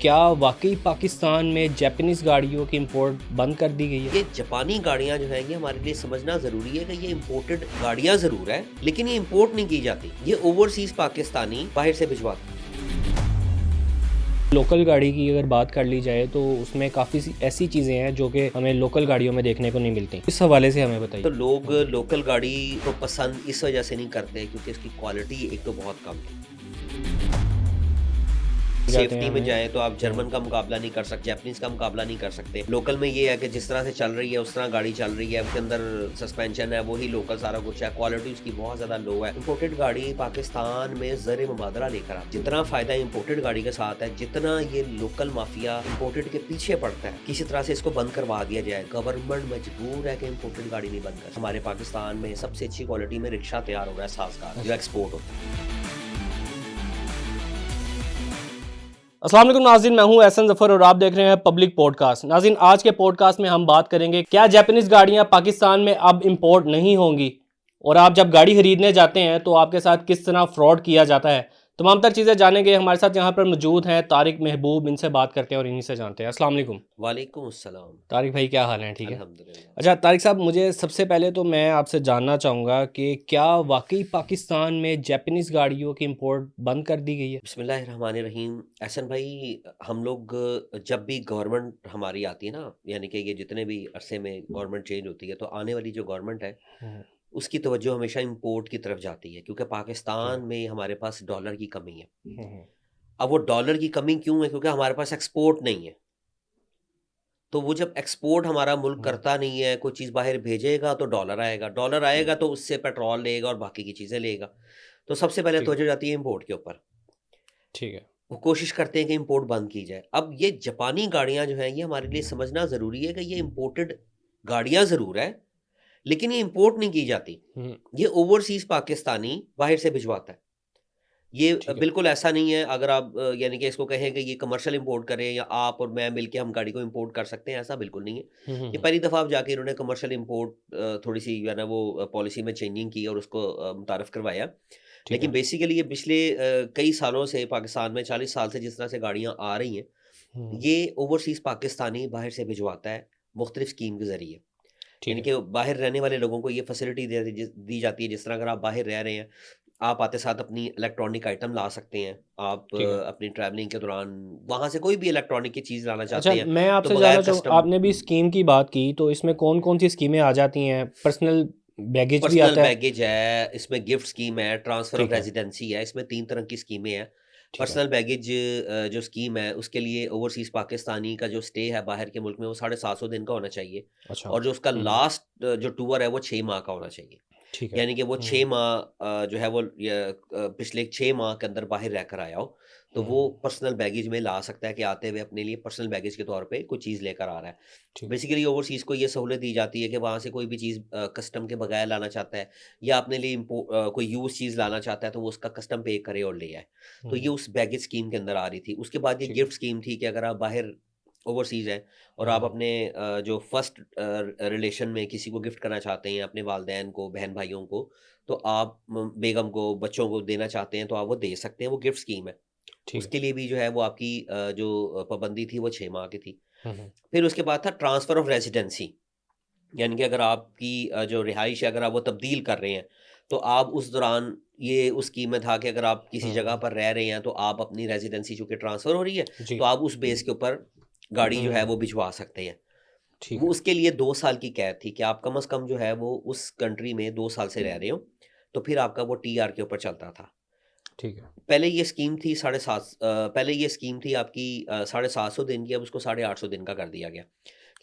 क्या वाकई पाकिस्तान में जापानीज़ गाड़ियों की इंपोर्ट बंद कर दी गई है? ये जापानी गाड़ियां जो है ये हमारे लिए समझना ज़रूरी है कि ये इंपोर्टेड गाड़ियां ज़रूर है, लेकिन ये इंपोर्ट नहीं की जाती। ये ओवरसीज पाकिस्तानी बाहर से भिजवाते हैं। लोकल गाड़ी की अगर बात कर ली जाए तो उसमें काफ़ी ऐसी चीज़ें हैं जो कि हमें लोकल गाड़ियों में देखने को नहीं मिलती। इस हवाले से हमें बताइए। तो लोग लोकल गाड़ी को पसंद इस वजह से नहीं करते क्योंकि इसकी क्वालिटी एक तो बहुत कम है। जाते हैं सेफ्टी में हमें। जाए तो आप जर्मन का मुकाबला नहीं कर सकते, जैपनीज का मुकाबला नहीं कर सकते। लोकल में ये है कि जिस तरह से चल रही है उस तरह गाड़ी चल रही है, उसके अंदर सस्पेंशन है वही लोकल सारा कुछ है, क्वालिटी उसकी बहुत ज्यादा लो है। इंपोर्टेड गाड़ी पाकिस्तान में ज़र मुबादला लेकर आ, जितना फायदा इंपोर्टेड गाड़ी के साथ है, जितना ये लोकल माफिया इंपोर्टेड के पीछे पड़ता है, किसी तरह से इसको बंद करवा दिया जाए। गवर्नमेंट मजबूर है कि इंपोर्टेड गाड़ी नहीं बंद कर। हमारे पाकिस्तान में सबसे अच्छी क्वालिटी में रिक्शा तैयार हो रहा है, साजगार, जो एक्सपोर्ट होता है। अस्सलाम वालेकुम नाज़रीन, मैं हूं एहसन ज़फ़र और आप देख रहे हैं पब्लिक पॉडकास्ट। नाज़रीन, आज के पॉडकास्ट में हम बात करेंगे क्या जापानीज़ गाड़ियां पाकिस्तान में अब इंपोर्ट नहीं होंगी, और आप जब गाड़ी खरीदने जाते हैं तो आपके साथ किस तरह फ्रॉड किया जाता है। तमाम तर चीज़ें जानेंगे। हमारे साथ यहाँ पर मौजूद हैं तारिक महबूब, इनसे बात करते हैं और इन्हीं से जानते हैं। अस्सलाम वालेकुम। वालेकुम अस्सलाम। तारिक भाई, क्या हाल है? ठीक है। अल्हम्दुलिल्लाह। अच्छा तारिक साहब, मुझे सबसे पहले तो मैं आपसे जानना चाहूँगा कि क्या वाकई पाकिस्तान में जापानीज़ गाड़ियों की इंपोर्ट बंद कर दी गई है? बिस्मिल्लाहिर्रहमानिर्रहीम। एहसन भाई, हम लोग जब भी गवर्नमेंट हमारी आती है ना, यानी कि ये जितने भी अरसे में गवर्नमेंट चेंज होती है, तो आने वाली जो गवर्नमेंट है हम्म, उसकी तवज्जो हमेशा इंपोर्ट की तरफ जाती है, क्योंकि ठीक पाकिस्तान है। में हमारे पास डॉलर की कमी है। हम्म, अब वो डॉलर की कमी क्यों है? क्योंकि हमारे पास एक्सपोर्ट नहीं है। तो वो जब एक्सपोर्ट हमारा मुल्क हम्म, करता नहीं है, कोई चीज़ बाहर भेजेगा तो डॉलर आएगा, डॉलर आएगा तो उससे पेट्रोल लेगा और बाकी की चीज़ें लेगा। तो सबसे पहले ठीक है। तवज्जो जाती है इंपोर्ट के ऊपर। ठीक है। वो कोशिश करते हैं कि इंपोर्ट बंद की जाए। अब ये जापानी गाड़ियाँ जो हैं ये हमारे लिए समझना ज़रूरी है कि ये इंपोर्टेड गाड़ियाँ ज़रूर है, लेकिन ये इंपोर्ट नहीं की जाती। हम्म, ये ओवरसीज़ पाकिस्तानी बाहर से भिजवाता है। ये ठीक है। बिल्कुल ऐसा नहीं है। अगर आप यानी कि इसको कहें कि ये कमर्शियल इंपोर्ट करें या आप और मैं मिलके हम गाड़ी को इंपोर्ट कर सकते हैं, ऐसा बिल्कुल नहीं है। ये पहली दफ़ा अब जाके इन्होंने कमर्शियल इंपोर्ट थोड़ी-सी जो है ना वो पॉलिसी में चेंजिंग की और उसको मुतारिफ करवाया। ठीक लेकिन है। बेसिकली ये पिछले कई सालों से पाकिस्तान में 40 साल से जिस तरह से गाड़ियाँ आ रही हैं, हम्म, ये ओवरसीज़ पाकिस्तानी बाहर से भिजवाता है मुख्तलिफ स्कीम के ज़रिए। ठीक यानी है। कि बाहर रहने वाले लोगों को ये फैसिलिटी दी जाती है। जिस तरह अगर आप बाहर रह रहे हैं, आप आते साथ अपनी इलेक्ट्रॉनिक आइटम ला सकते हैं। आप ठीक है। अपनी ट्रैवलिंग के दौरान वहाँ से कोई भी इलेक्ट्रॉनिक की चीज़ लाना अच्छा, चाहते हैं, मैं तो आपसे जानना बगैर चाहूँ, कस्टम आपने भी स्कीम की बात की तो इसमें कौन कौन सी स्कीमें आ जाती हैं? पर्सनल बैगेज भी पर्सनल आता है? बैगेज है, इसमें गिफ्ट स्कीम है, ट्रांसफ़र ऑफ ठीक है। रेज़िडेंसी है, इसमें 3 तरह की स्कीमें हैं। ठीक है। पर्सनल बैगेज जो स्कीम है, उसके लिए ओवरसीज़ पाकिस्तानी का जो स्टे है बाहर के मुल्क में, वो 750 दिन का होना चाहिए अच्छा। और जो उसका हम्म, लास्ट जो टूर है, वो 6 माह का होना चाहिए। ठीक है। यानी कि वो 6 माह जो है वो पिछले 6 माह के अंदर बाहर रहकर आया हो, तो वो हम्म, पर्सनल बैगेज में ला सकता है कि आते हुए अपने लिए पर्सनल बैगेज के तौर पे कोई चीज़ लेकर आ रहा है। ठीक है। बेसिकली ओवरसीज़ को ये सहूलत दी जाती है कि वहाँ से कोई भी चीज़ कस्टम के बगैर लाना चाहता है या अपने लिए कोई यूज़ चीज़ लाना चाहता है, तो वो उसका कस्टम पे करे और ले आए। तो ये हम्म, उस बैगेज स्कीम के अंदर आ रही थी। उसके बाद ये ठीक है। गिफ्ट स्कीम थी कि अगर आप बाहर ओवरसीज़ हैं और आप हम्म, अपने जो फर्स्ट रिलेशन में किसी को गिफ्ट करना चाहते हैं, अपने वालिदैन को, बहन-भाइयों को, तो आप बेगम को, बच्चों को देना चाहते हैं, तो आप वो दे सकते हैं, वो गिफ्ट स्कीम है। ठीक है। उसके लिए भी जो है वो आपकी जो पाबंदी थी वो 6 माह की थी। हम्म, फिर उसके बाद था ट्रांसफ़र ऑफ रेज़िडेंसी, यानी कि अगर आपकी जो रिहाइश है अगर आप वो तब्दील कर रहे हैं, तो आप उस दौरान ये उस स्कीम में था कि अगर आप किसी जगह हम्म, पर रह रहे हैं, तो आप अपनी रेज़िडेंसी चूँकि ट्रांसफ़र हो रही है, जी। तो आप उस बेस के ऊपर गाड़ी जो है हम्म, वो भिजवा सकते हैं। ठीक वो है। उसके लिए 2 साल की कैद थी कि आप कम से कम जो है वो उस कंट्री में 2 साल से रह रहे हो, तो फिर आपका वो टीआर के ऊपर चलता था। ठीक है। पहले ये स्कीम थी पहले ये स्कीम थी आपकी 750 दिन की, अब उसको 850 दिन का कर दिया गया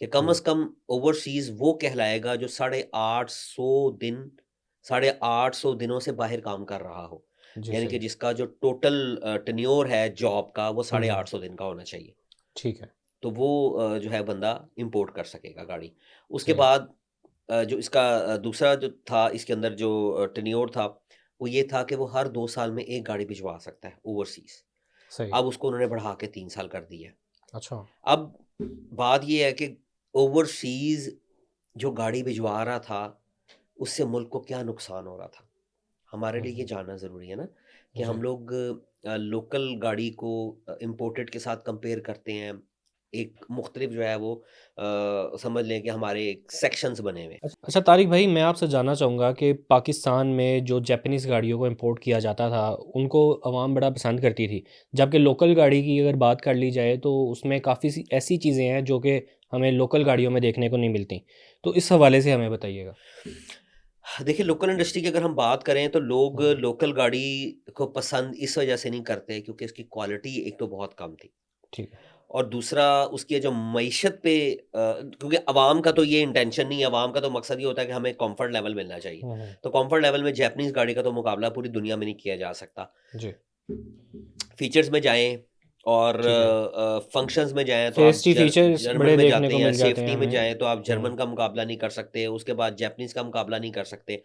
कि कम हम्म, से कम ओवरसीज़ वो कहलाएगा जो 850 दिनों से बाहर काम कर रहा हो। जी, यानी कि सही। जिसका जो टोटल टेन्योर है जॉब का वो हम्म, 850 दिन का होना चाहिए। ठीक है। तो वो जो है बंदा इंपोर्ट कर सकेगा गाड़ी। उसके सही। बाद जो इसका दूसरा जो था इसके अंदर जो टेन्योर था, वो ये था कि वो हर 2 साल में 1 गाड़ी भिजवा सकता है ओवरसीज़। सही। अब उसको उन्होंने बढ़ा के 3 साल कर दिया है। अच्छा। अब बात ये है कि ओवरसीज़ जो गाड़ी भिजवा रहा था, उससे मुल्क को क्या नुकसान हो रहा था? हमारे लिए ये हम्म, जानना ज़रूरी है ना कि हम जी। लोग लोकल गाड़ी को इम्पोर्टेड के साथ कंपेयर करते हैं, एक मुख्तलिफ जो है वो समझ लें कि हमारे सेक्शंस बने हुए हैं। अच्छा तारिक भाई, मैं आपसे जानना चाहूँगा कि पाकिस्तान में जो जापानीज़ गाड़ियों को इंपोर्ट किया जाता था उनको आवाम बड़ा पसंद करती थी, जबकि लोकल गाड़ी की अगर बात कर ली जाए तो उसमें काफ़ी सी ऐसी चीज़ें हैं जो कि हमें लोकल गाड़ियों में देखने को नहीं मिलती। तो इस हवाले से हमें बताइएगा। देखिए, लोकल इंडस्ट्री की अगर हम बात करें तो लोग हम्म, लोकल गाड़ी को पसंद इस वजह से नहीं करते क्योंकि इसकी क्वालिटी एक तो बहुत कम थी, ठीक है। और दूसरा उसकी जो मईशत पे क्योंकि अवाम का तो ये इंटेंशन नहीं है, अवाम का तो मकसद ये होता है कि हमें कंफर्ट लेवल मिलना चाहिए। हम्म, तो कंफर्ट लेवल में जैपनीज गाड़ी का तो मुकाबला पूरी दुनिया में नहीं किया जा सकता। जी। फीचर्स में जाएँ और ठीक है। फंक्शंस में जाएँ तो आप सेफ्टी फीचर्स जर्मन बड़े में देखने जाते को हैं, मिल जाते हैं सेफ्टी में हमें। जाएँ तो आप हम्म, जर्मन का मुकाबला नहीं कर सकते, उसके बाद जैपनीज़ का मुकाबला नहीं कर सकते।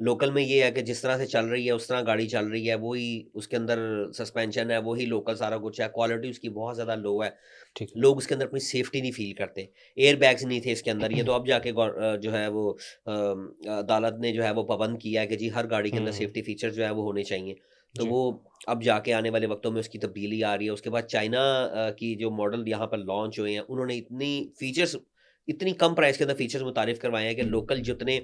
लोकल में ये है कि जिस तरह से चल रही है, उस तरह गाड़ी चल रही है, वही उसके अंदर सस्पेंशन है, वही लोकल सारा कुछ है, क्वालिटी उसकी बहुत ज़्यादा लो है। ठीक है। लोग इसके अंदर अपनी सेफ्टी नहीं फ़ील करते, एयर बैग्स नहीं थे इसके अंदर, ये तो अब जाके जो है वो अदालत ने जो है वो पाबंद किया है कि जी हर गाड़ी के अंदर हम्म, सेफ्टी फीचर्स जो है वो होने चाहिए। तो जी। वो अब जाके आने वाले वक़्तों में उसकी तब्दीली आ रही है। उसके बाद चाइना की जो मॉडल यहाँ पर लॉन्च हुए हैं, उन्होंने इतनी कम प्राइस के अंदर फीचर्स मुतारिफ़ करवाए हैं कि लोकल जितने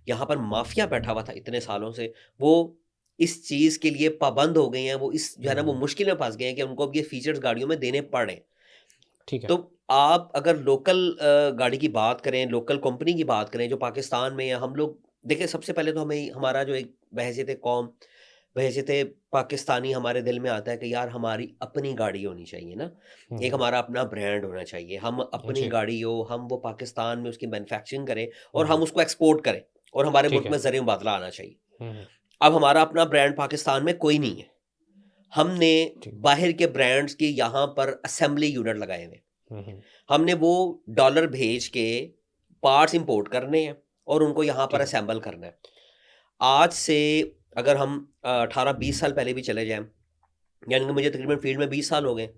यहाँ पर माफ़िया बैठा हुआ था इतने सालों से, वो इस चीज़ के लिए पाबंद हो गए हैं, वो इस जो है ना वो हम्म, मुश्किल में फँस गए हैं कि उनको अब ये फीचर्स गाड़ियों में देने पड़ रहे हैं। ठीक है। तो आप अगर लोकल गाड़ी की बात करें, लोकल कंपनी की बात करें जो पाकिस्तान में है, हम लोग देखिए सबसे पहले तो हमें हमारा जो एक बहैसियत कौम, बहैसियत पाकिस्तानी हमारे दिल में आता है कि यार हमारी अपनी गाड़ी होनी चाहिए ना, एक हम्म, हमारा अपना ब्रांड होना चाहिए। हम अपनी जी। गाड़ी हो, हम वो पाकिस्तान में उसकी मैन्युफैक्चरिंग करें और हम हम्म, उसको एक्सपोर्ट करें और हमारे ठीक मुल्क है। में ज़र मुबादला आना चाहिए। हम्म, अब हमारा अपना ब्रांड पाकिस्तान में कोई नहीं है। हमने ठीक। बाहर के ब्रांड्स के यहाँ पर असेंबली यूनिट लगाए हुए हैं। हम्म, हमने वो डॉलर भेज के पार्ट्स इंपोर्ट करने हैं और उनको यहाँ पर ठीक है। असेंबल करना है। आज से अगर हम 18-20 साल पहले भी चले जाएँ, यानी कि मुझे तकरीबन फील्ड में 20 साल हो गए।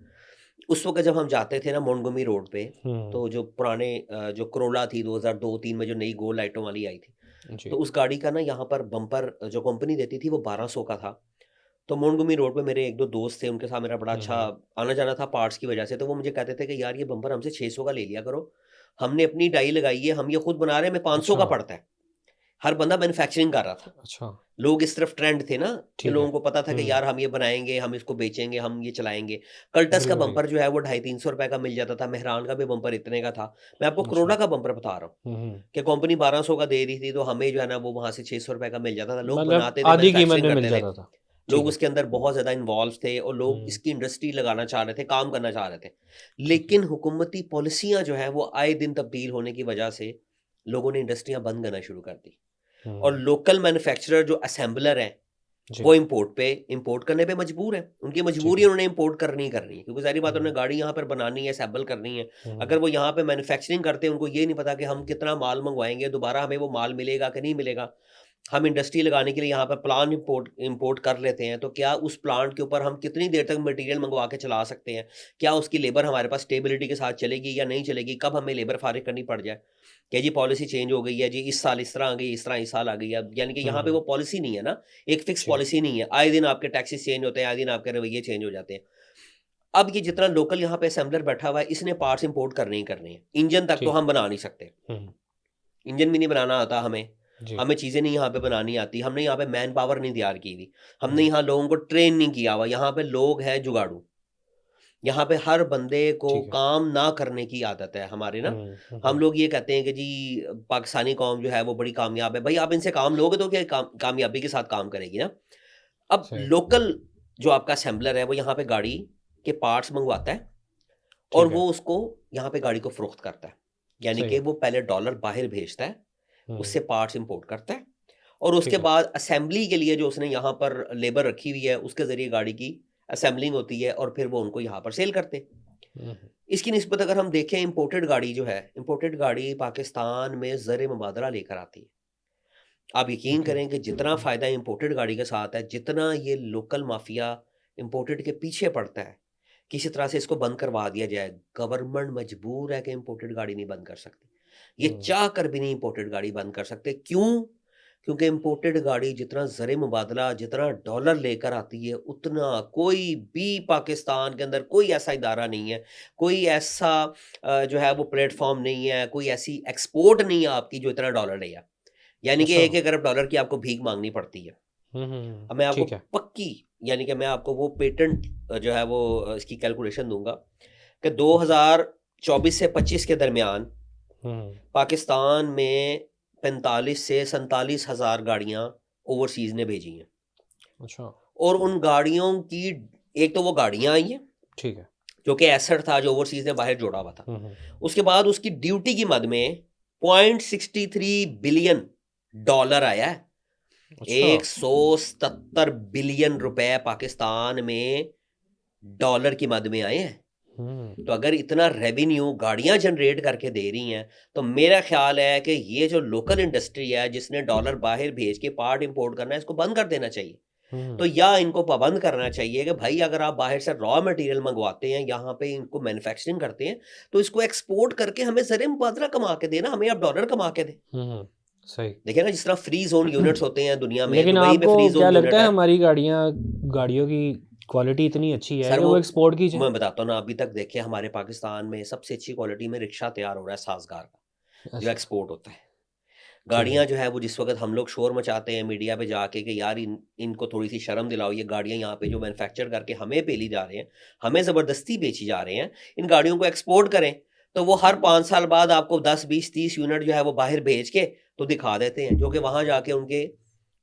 उस वक़्त जब हम जाते थे ना मोंटगोमरी रोड पे, हम्म, तो जो पुराने जो कोरोला थी 2002-3 में जो नई गोल लाइटों वाली आई थी, तो जी। उस गाड़ी का ना यहाँ पर बम्पर जो कंपनी देती थी वो 1200 का था। तो मोंटगोमरी रोड पे मेरे 1-2 दोस्त थे, उनके साथ मेरा बड़ा अच्छा हम्म, आना-जाना था पार्ट्स की वजह से, तो वो मुझे कहते थे कि यार ये बम्पर हमसे 600 का ले लिया करो। हमने अपनी डाई लगाई है, हम ये खुद बना रहे हैं, हमें 500 अच्छा। का पड़ता है। हर बंदा मैन्युफैक्चरिंग कर रहा था। अच्छा। लोग इस तरफ ट्रेंड थे ना कि ठीक है। लोगों को पता था कि हम्म, यार हम ये बनाएँगे, हम इसको बेचेंगे, हम ये चलाएँगे। कल्टस का बिल्कुल सही। बम्पर जो है वो 250-300 का मिल जाता था, मेहरान का भी बम्पर इतने का था। मैं आपको अच्छा। कोरोला का बम्पर बता रहा हूँ हम्म, कि कंपनी 1200 का दे रही थी, तो हमें जो है ना वो वहाँ से 600 का मिल जाता था। लोग मतलब बनाते थे, आधी कीमत मैन्युफैक्चरिंग में मिल करते थे। जाता था। लोग ठीक है। उसके अंदर बहुत ज़्यादा इन्वॉल्व थे और लोग हम्म, इसकी इंडस्ट्री लगाना चाह रहे थे, काम करना चाह रहे थे। ठीक है। लेकिन हुकूमती पॉलिसियाँ जो हैं वो आए दिन तब्दील होने की वजह से लोगों ने इंडस्ट्रियाँ बंद करना शुरू कर दी और हम्म, लोकल मैन्युफैक्चरर जो असेंबलर हैं, जी। वो इम्पोर्ट करने पे मजबूर हैं। उनकी ठीक मजबूरी है। उन्होंने इम्पोर्ट करनी ही करनी है क्योंकि ज़ाहिर बात है हम्म, उन्हें गाड़ी यहाँ पर बनानी है, असेंबल करनी है। हम्म, अगर वो यहाँ पे मैन्युफैक्चरिंग करते हैं, उनको ये नहीं पता कि हम कितना माल मँगवाएँगे, दोबारा हमें वो माल मिलेगा कि नहीं मिलेगा। हम इंडस्ट्री लगाने के लिए यहाँ पर प्लांट इंपोर्ट इंपोर्ट कर लेते हैं, तो क्या उस प्लांट के ऊपर हम कितनी देर तक मटेरियल मँगवा के चला सकते हैं? क्या उसकी लेबर हमारे पास स्टेबिलिटी के साथ चलेगी या नहीं चलेगी? कब हमें लेबर फारिग करनी पड़ जाए? कि जी पॉलिसी चेंज हो गई है, जी इस साल इस तरह आ गई, इस तरह इस साल आ गई है। यानी कि यहाँ पे हम्म, वो पॉलिसी नहीं है ना, एक फिक्स जी। पॉलिसी नहीं है। आए दिन आपके टैक्सेस चेंज होते हैं, आए दिन आपके रवैये चेंज हो जाते हैं। अब ये जितना लोकल यहाँ पे असेंबलर बैठा हुआ है, इसने पार्ट्स इंपोर्ट करने ही करने हैं। इंजन तक तो ठीक हम है। बना नहीं सकते। हम्म, इंजन भी नहीं बनाना आता हमें। जी। हमें चीज़ें नहीं यहाँ पे बनानी आती। हमने यहाँ पे मैन पावर नहीं तैयार की हुई। हमने हम्म, यहाँ लोगों को ट्रेन नहीं किया हुआ। यहाँ पे लोग हैं जुगाड़ू। यहाँ पे हर बंदे को ठीक है। काम ना करने की आदत है हमारे ना। हम्म, हम लोग ये कहते हैं कि जी पाकिस्तानी कौम जो है वो बड़ी कामयाब है। भई आप इनसे काम लोगे तो क्या कामयाबी के साथ काम करेगी ना। अब सही। लोकल जो आपका असेंबलर है वो यहाँ पे गाड़ी के पार्ट्स मँगवाता है और ठीक है। वो उसको यहाँ पे गाड़ी को फ़रोख्त करता है। यानी सही कि है। वो पहले डॉलर बाहर भेजता है, हम्म, उससे पार्ट्स इंपोर्ट करता है और उसके ठीक है। बाद असेंबली के लिए जो उसने यहाँ पर लेबर रखी हुई है, उसके ज़रिए गाड़ी की असेंबलिंग होती है और फिर वो उनको यहाँ पर सेल करते हैं। हम्म, इसकी निस्बत अगर हम देखें इंपोर्टेड गाड़ी जो है, इंपोर्टेड गाड़ी पाकिस्तान में ज़र मुबादला लेकर आती है। आप यकीन ओके। करें कि जितना फ़ायदा इंपोर्टेड गाड़ी के साथ है, जितना ये लोकल माफिया इंपोर्टेड के पीछे पड़ता है, किसी तरह से इसको बंद करवा दिया जाए। गवर्नमेंट मजबूर है कि इंपोर्टेड गाड़ी नहीं बंद कर सकती। ये हम्म, चाह कर भी नहीं इंपोर्टेड गाड़ी बंद कर सकते। क्यों? क्योंकि इम्पोर्टेड गाड़ी जितना ज़र मुबादला, जितना डॉलर लेकर आती है, उतना कोई भी पाकिस्तान के अंदर कोई ऐसा इदारा नहीं है, कोई ऐसा जो है वो प्लेटफ़ॉर्म नहीं है, कोई ऐसी एक्सपोर्ट नहीं है आपकी जो इतना डॉलर ले आए। यानी कि अच्छा। 1-1 अरब डॉलर की आपको भीख माँगनी पड़ती है। अब मैं आपको ठीक है। पक्की यानी कि मैं आपको वो पेटेंट जो है वो इसकी कैलकुलेशन दूँगा कि अच्छा। 2024 से 25 के दरमियान हम्म। पाकिस्तान में 45 से 47 हज़ार गाड़ियाँ ओवरसीज़ ने भेजी हैं। अच्छा। और उन गाड़ियों की एक तो वो गाड़ियाँ आई हैं, ठीक है। जो कि एसेट था जो ओवरसीज़ ने बाहर जोड़ा हुआ था। हम्म। उसके बाद उसकी ड्यूटी की मद में 0.63 बिलियन डॉलर आया है। अच्छा। 177 बिलियन रुपए पाकिस्तान में डॉलर की मद में आए हैं। तो अगर इतना रेवेन्यू गाड़ियां जनरेट करके दे रही हैं, तो मेरा ख्याल है कि ये जो लोकल इंडस्ट्री है जिसने डॉलर बाहर भेज के पार्ट इंपोर्ट करना है, इसको बंद कर देना चाहिए। तो या इनको पाबंद करना चाहिए कि भाई अगर आप बाहर से रॉ मटेरियल मंगवाते हैं, यहाँ पे इनको मैन्युफैक्चरिंग करते हैं, तो इसको एक्सपोर्ट करके हमें ज़र मुबादला कमा के देना, हमें आप डॉलर कमा के दें। सही। देखिए ना, जिस तरह फ्री जोन यूनिट्स होते हैं दुनिया में, लेकिन दुबई में आपको फ्री क्या जोन यूनिट लगता है है। हमारी गाड़ियों की क्वालिटी इतनी अच्छी है सर कि वो एक्सपोर्ट की मैं बताता हूँ ना, अभी तक देखिए हमारे पाकिस्तान में सबसे अच्छी क्वालिटी में रिक्शा तैयार हो रहा है साजगार का, जो अच्छा। एक्सपोर्ट होता है। ठीक है। गाड़ियाँ जो है वो जिस वक़्त हम लोग शोर मचाते हैं मीडिया पे जाके कि यार इनको थोड़ी सी शर्म दिलाओ, ये गाड़ियाँ यहाँ पे जो मैन्युफैक्चर करके हमें पेली जा रहे हैं, हमें ज़बरदस्ती बेची जा रहे हैं, इन गाड़ियों को एक्सपोर्ट करें, तो वो हर 5 साल बाद आपको 10, 20, 30 यूनिट जो है वो बाहर भेज के तो दिखा देते हैं, जो कि वहाँ जाके उनके